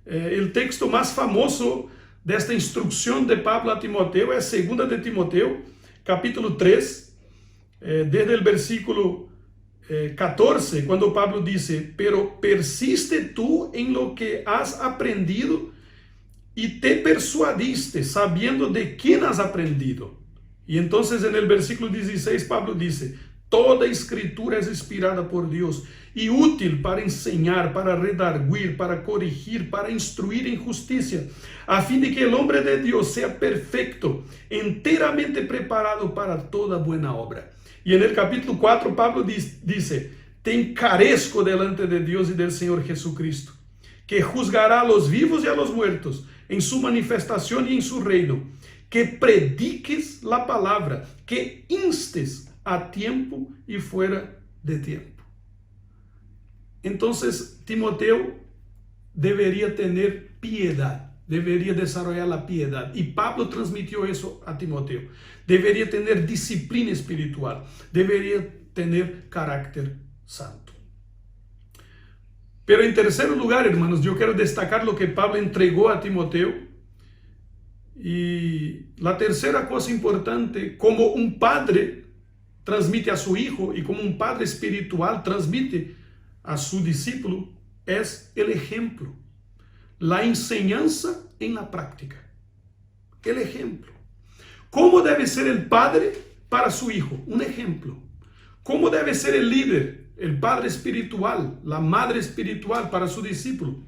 O texto mais famoso desta instrução de Pablo a Timoteo é 2 de Timoteo, capítulo 3, desde o versículo 14, quando Pablo disse: pero persiste tú en lo que has aprendido e te persuadiste, sabiendo de quem has aprendido. E então, no versículo 16, Pablo disse: Toda escritura es inspirada por Dios y útil para enseñar, para redarguir, para corregir, para instruir en justicia, a fin de que el hombre de Dios sea perfecto, enteramente preparado para toda buena obra. Y en el capítulo 4 Pablo dice: te encarezco delante de Dios y del Señor Jesucristo, que juzgará a los vivos y a los muertos en su manifestación y en su reino, que prediques la palabra, que instes a tiempo y fuera de tiempo. Entonces Timoteo debería tener piedad, debería desarrollar la piedad, y Pablo transmitió eso a Timoteo. Debería tener disciplina espiritual, debería tener carácter santo. Pero en tercer lugar, hermanos, yo quiero destacar lo que Pablo entregó a Timoteo. Y la tercera cosa importante, como un padre transmite a su hijo y como un padre espiritual transmite a su discípulo, es el ejemplo, la enseñanza en la práctica. El ejemplo. ¿Cómo debe ser el padre para su hijo? Un ejemplo. ¿Cómo debe ser el líder, el padre espiritual, la madre espiritual para su discípulo?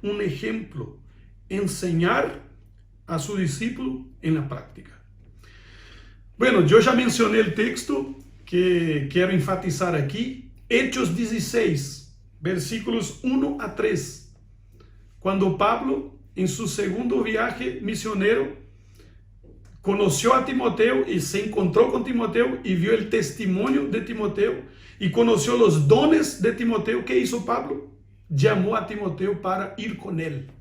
Un ejemplo. Enseñar a su discípulo en la práctica. Bueno, yo ya mencioné el texto que quiero enfatizar aquí, Hechos 16, versículos 1 a 3. Cuando Pablo, en su segundo viaje misionero, conoció a Timoteo y se encontró con Timoteo y vio el testimonio de Timoteo y conoció los dones de Timoteo, ¿qué hizo Pablo? Llamó a Timoteo para ir con él.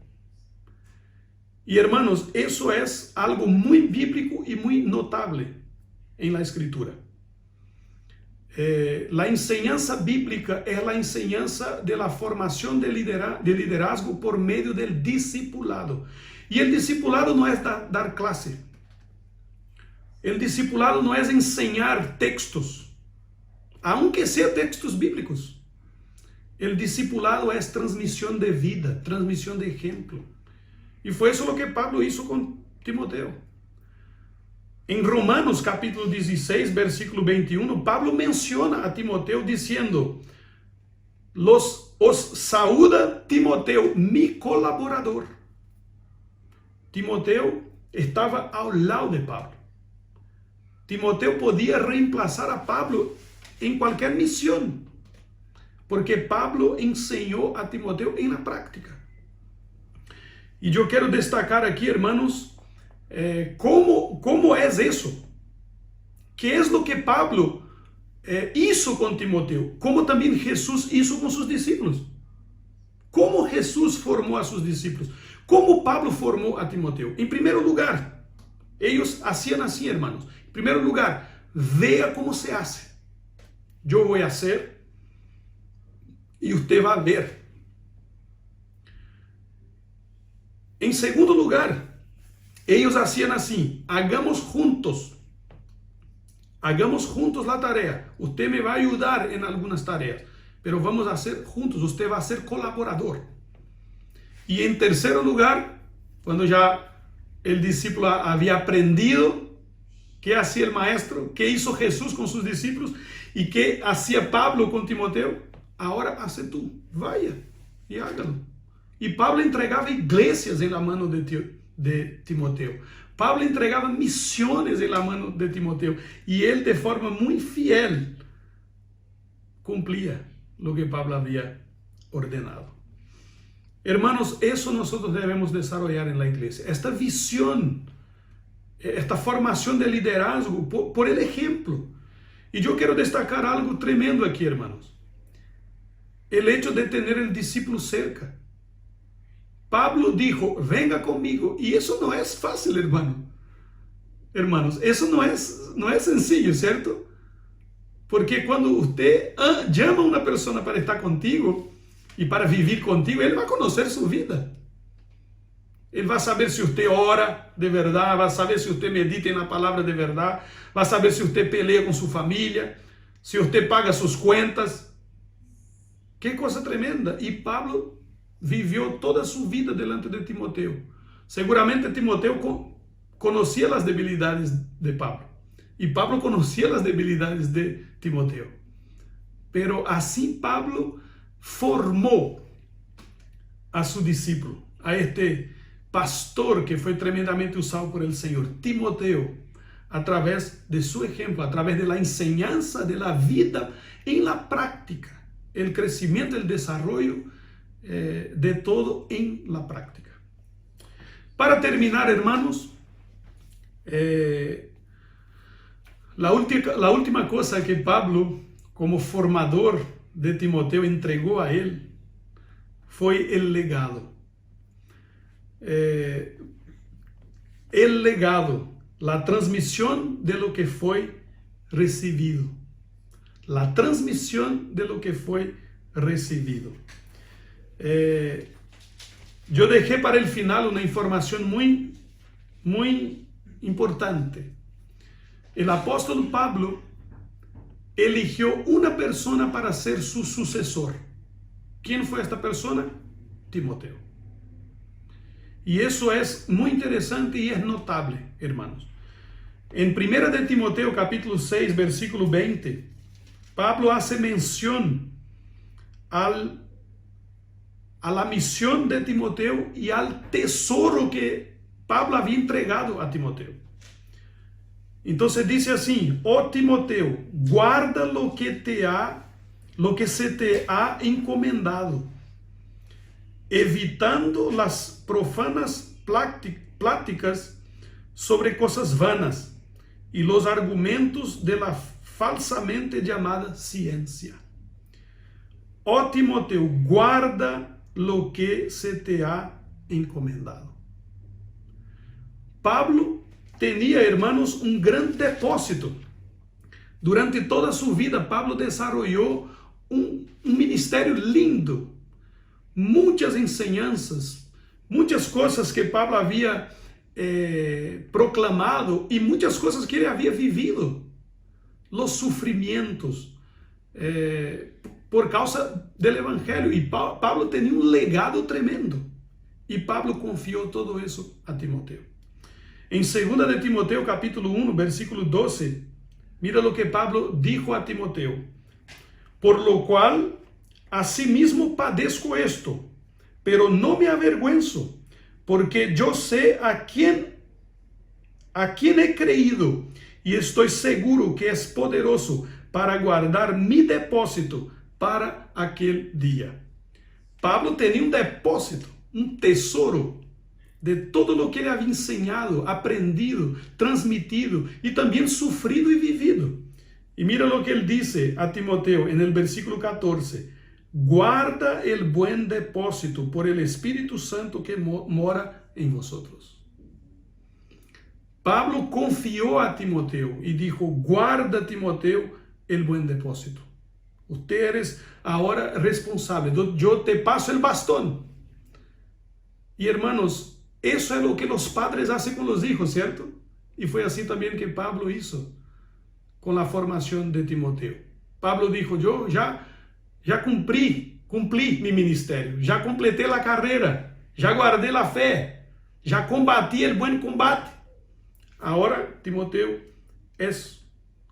Y hermanos, eso es algo muy bíblico y muy notable en la escritura. La enseñanza bíblica es la enseñanza de la formación de liderazgo por medio del discipulado. Y el discipulado no es dar clase. El discipulado no es enseñar textos, aunque sean textos bíblicos. El discipulado es transmisión de vida, transmisión de ejemplo. Y fue eso lo que Pablo hizo con Timoteo. En Romanos capítulo 16, versículo 21, Pablo menciona a Timoteo diciendo: os saúda Timoteo, mi colaborador. Timoteo estaba al lado de Pablo. Timoteo podía reemplazar a Pablo en cualquier misión, porque Pablo enseñó a Timoteo en la práctica. Y yo quiero destacar aquí, hermanos, ¿cómo es eso? ¿Qué es lo que Pablo hizo con Timoteo? ¿Cómo también Jesús hizo con sus discípulos? ¿Cómo Jesús formó a sus discípulos? ¿Cómo Pablo formó a Timoteo? En primer lugar, ellos hacían así, hermanos. En primer lugar, vea cómo se hace. Yo voy a hacer y usted va a ver. En segundo lugar, ellos hacían así: hagamos juntos la tarea. Usted me va a ayudar en algunas tareas, pero vamos a hacer juntos. Usted va a ser colaborador. Y en tercer lugar, cuando ya el discípulo había aprendido qué hacía el maestro, qué hizo Jesús con sus discípulos y qué hacía Pablo con Timoteo, ahora hace tú, vaya y hágalo. Y Pablo entregaba iglesias en la mano de Timoteo. Pablo entregaba misiones en la mano de Timoteo. Y él, de forma muy fiel, cumplía lo que Pablo había ordenado. Hermanos, eso nosotros debemos desarrollar en la iglesia. Esta visión, esta formación de liderazgo por el ejemplo. Y yo quiero destacar algo tremendo aquí, hermanos. El hecho de tener el discípulo cerca. Pablo dijo: venga conmigo. Y eso no es fácil, hermanos, eso no es sencillo, ¿cierto? Porque cuando usted llama a una persona para estar contigo y para vivir contigo, él va a conocer su vida. Él va a saber si usted ora de verdad, va a saber si usted medita en la palabra de verdad, va a saber si usted pelea con su familia, si usted paga sus cuentas. Qué cosa tremenda. Y Pablo vivió toda su vida delante de Timoteo. Seguramente Timoteo conocía las debilidades de Pablo, Y Pablo conocía las debilidades de Timoteo. Pero así Pablo formó a su discípulo, a este pastor que fue tremendamente usado por el Señor, Timoteo, a través de su ejemplo, a través de la enseñanza de la vida en la práctica, el crecimiento, el desarrollo de todo en la práctica. Para terminar, hermanos, la última cosa que Pablo, como formador de Timoteo, entregó a él fue el legado. El legado, la transmisión de lo que fue recibido. La transmisión de lo que fue recibido. Yo dejé para el final una información muy importante. El apóstol Pablo eligió una persona para ser su sucesor. ¿Quién fue esta persona? Timoteo. Y eso es muy interesante y es notable, hermanos. En 1 de Timoteo capítulo 6, versículo 20, Pablo hace mención a la misión de Timoteo y al tesoro que Pablo había entregado a Timoteo. Entonces dice así: oh Timoteo, guarda lo que se te ha encomendado, evitando las profanas pláticas sobre cosas vanas y los argumentos de la falsamente llamada ciencia. Oh Timoteo, guarda lo que se te ha encomendado. Pablo tenía, hermanos, un gran depósito. Durante toda su vida, Pablo desarrolló un ministerio lindo. Muchas enseñanzas, muchas cosas que Pablo había proclamado y muchas cosas que él había vivido. Los sufrimientos por causa del Evangelio. Y Pablo tenía un legado tremendo. Y Pablo confió todo eso a Timoteo. En 2 de Timoteo capítulo 1, versículo 12, mira lo que Pablo dijo a Timoteo: por lo cual asimismo padezco esto, pero no me avergüenzo, porque yo sé a quién he creído y estoy seguro que es poderoso para guardar mi depósito para aquel día. Pablo tenía un depósito, un tesoro de todo lo que ele había enseñado, aprendido, transmitido y también sufrido y vivido. Y mira lo que él dice a Timoteo en el versículo 14: guarda el buen depósito por el Espíritu Santo que mora en vosotros. Pablo confió a Timoteo y dijo: guarda, Timoteo, el buen depósito. Usted eres ahora responsable. Yo te paso el bastón. Y hermanos, eso es lo que los padres hacen con los hijos, ¿cierto? Y fue así también que Pablo hizo con la formación de Timoteo. Pablo dijo: yo ya cumplí mi ministerio, ya completé la carrera, ya guardé la fe, ya combatí el buen combate. Ahora, Timoteo, es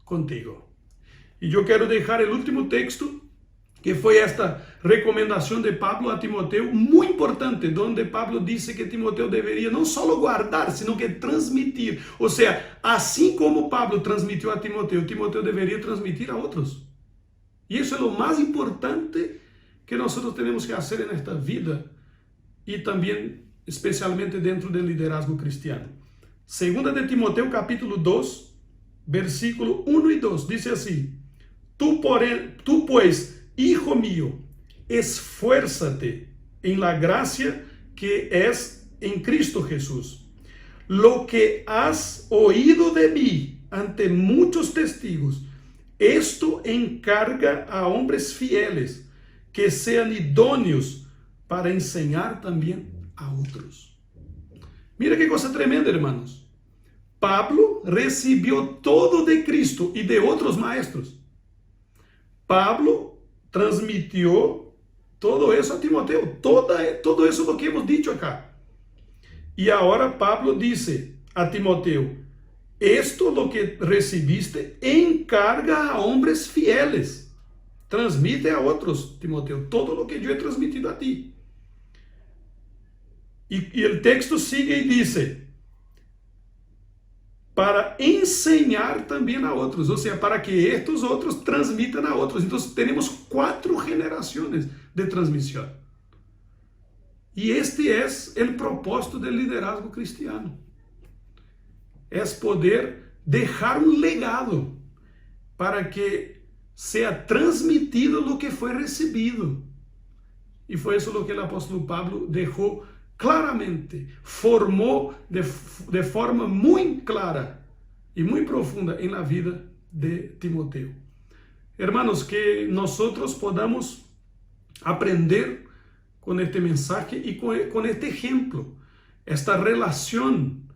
contigo. Y yo quiero dejar el último texto, que fue esta recomendación de Pablo a Timoteo, muy importante, donde Pablo dice que Timoteo debería no solo guardar, sino que transmitir. O sea, así como Pablo transmitió a Timoteo, Timoteo debería transmitir a otros. Y eso es lo más importante que nosotros tenemos que hacer en esta vida y también especialmente dentro del liderazgo cristiano. Segunda de Timoteo capítulo 2, versículo 1 y 2, dice así: tú pues, hijo mío, esfuérzate en la gracia que es en Cristo Jesús. Lo que has oído de mí ante muchos testigos, esto encarga a hombres fieles que sean idóneos para enseñar también a otros. Mira qué cosa tremenda, hermanos. Pablo recibió todo de Cristo y de otros maestros. Pablo transmitió todo eso a Timoteo, todo eso lo que hemos dicho acá. Y ahora Pablo dice a Timoteo: esto lo que recibiste encarga a hombres fieles. Transmite a otros, Timoteo, todo lo que yo he transmitido a ti. Y el texto sigue y dice, para enseñar también a otros, o sea, para que estos otros transmitan a otros. Entonces tenemos 4 generaciones de transmisión. Y este es el propósito del liderazgo cristiano. Es poder dejar un legado para que sea transmitido lo que fue recibido. Y fue eso lo que el apóstol Pablo dejó claramente, formó de forma muy clara y muy profunda en la vida de Timoteo. Hermanos, que nosotros podamos aprender con este mensaje y con este ejemplo, esta relación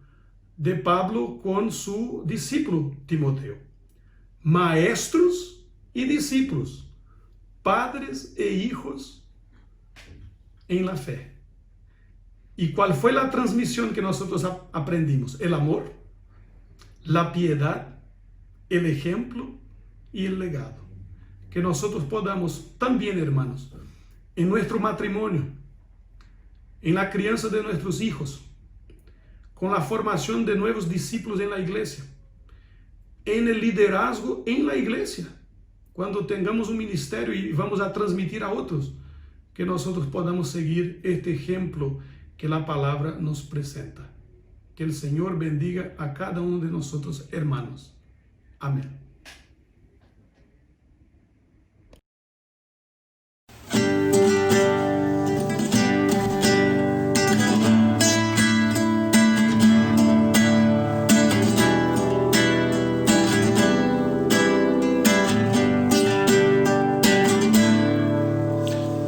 de Pablo con su discípulo Timoteo. Maestros y discípulos, padres e hijos en la fe. ¿Y cuál fue la transmisión que nosotros aprendimos? El amor, la piedad, el ejemplo y el legado. Que nosotros podamos también, hermanos, en nuestro matrimonio, en la crianza de nuestros hijos, con la formación de nuevos discípulos en la iglesia, en el liderazgo en la iglesia, cuando tengamos un ministerio y vamos a transmitir a otros, que nosotros podamos seguir este ejemplo que la palabra nos presenta. Que el Señor bendiga a cada uno de nosotros, hermanos. Amén.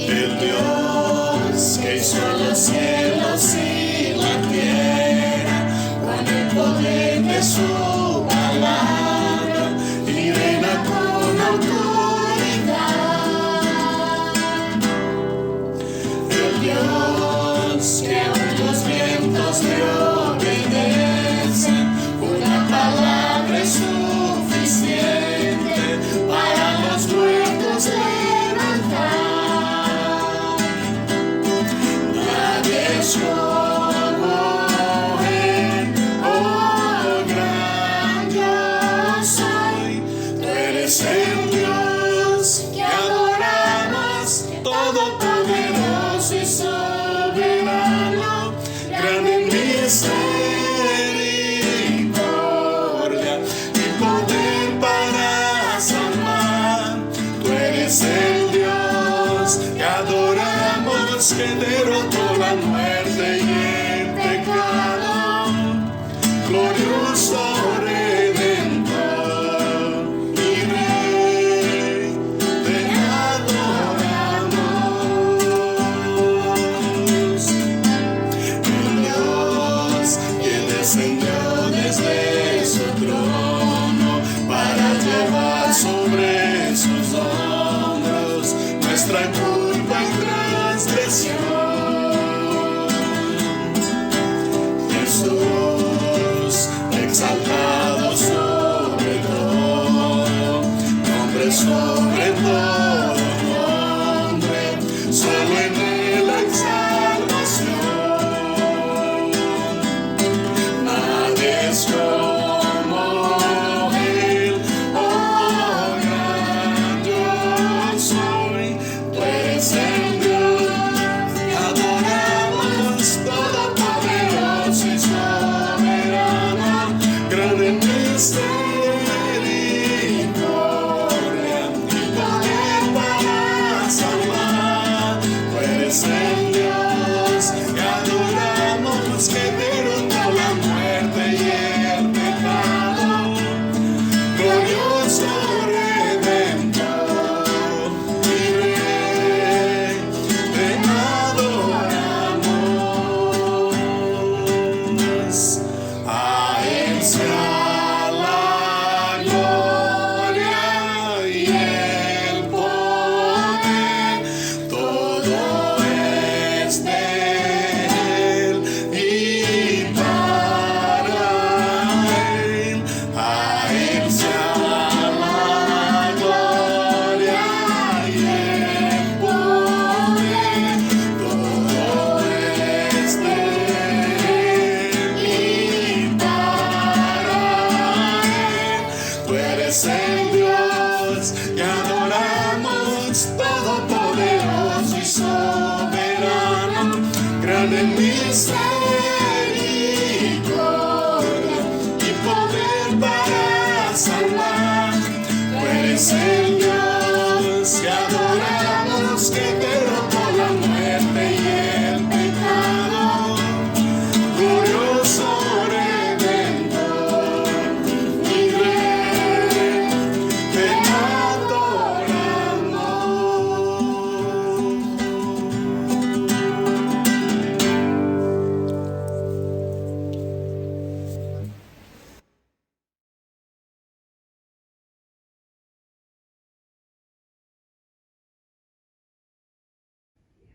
El Dios que hizo los cielos y la tierra, con el poder de su palabra, y reina con autoridad. El Dios que aún los vientos le obedecen, una palabra es suficiente para los muertos levantar. Es como Él, oh gran yo soy. Tú eres el Dios que adoramos, todopoderoso y soberano, grande en misericordia y poder para salvar. Tú eres el Dios que adoramos, que derrotó la muerte y el pecado, glorioso Redentor y Rey, te adoramos. El Dios que descendió desde su trono para llevar sobre sus hombros nuestra culpa y transgresión. Jesús, exaltado sobre todo, nombre sobre todo nombre, solo en él hay salvación. Nadie es como él, oh gran yo soy. Tú eres el Dios que adoramos, todopoderoso y soberano, grande en misericordia y poder te adoramos, todopoderoso y soberano, grande en misericordia y poder para salvar. Tú eres el Dios que adoramos, que derrotó la muerte y el pecado. Glorioso Redentor, mi Rey, te adoramos.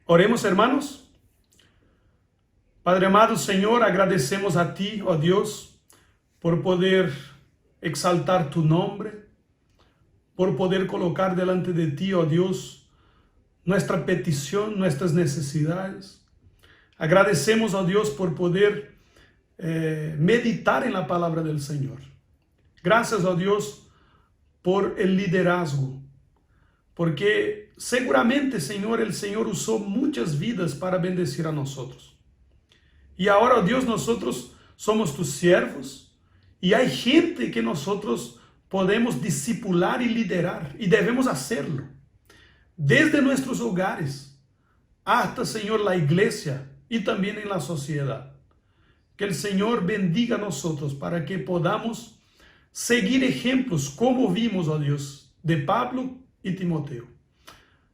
Oremos, hermanos. Padre amado Señor, agradecemos a ti, oh Dios, por poder exaltar tu nombre, por poder colocar delante de ti, oh Dios, nuestra petición, nuestras necesidades. Agradecemos, oh Dios, por poder meditar en la palabra del Señor. Gracias, oh Dios, por el liderazgo, porque seguramente, Señor, el Señor usó muchas vidas para bendecir a nosotros. Y ahora, oh Dios, nosotros somos tus siervos y hay gente que nosotros podemos discipular y liderar y debemos hacerlo. Desde nuestros hogares hasta, Señor, la iglesia y también en la sociedad. Que el Señor bendiga a nosotros para que podamos seguir ejemplos como vimos, oh Dios, de Pablo y Timoteo.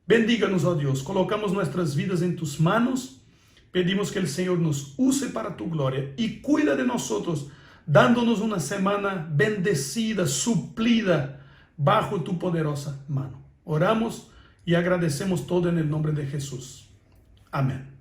Bendíganos, oh Dios, colocamos nuestras vidas en tus manos. Pedimos que el Señor nos use para tu gloria y cuida de nosotros, dándonos una semana bendecida, suplida, bajo tu poderosa mano. Oramos y agradecemos todo en el nombre de Jesús. Amén.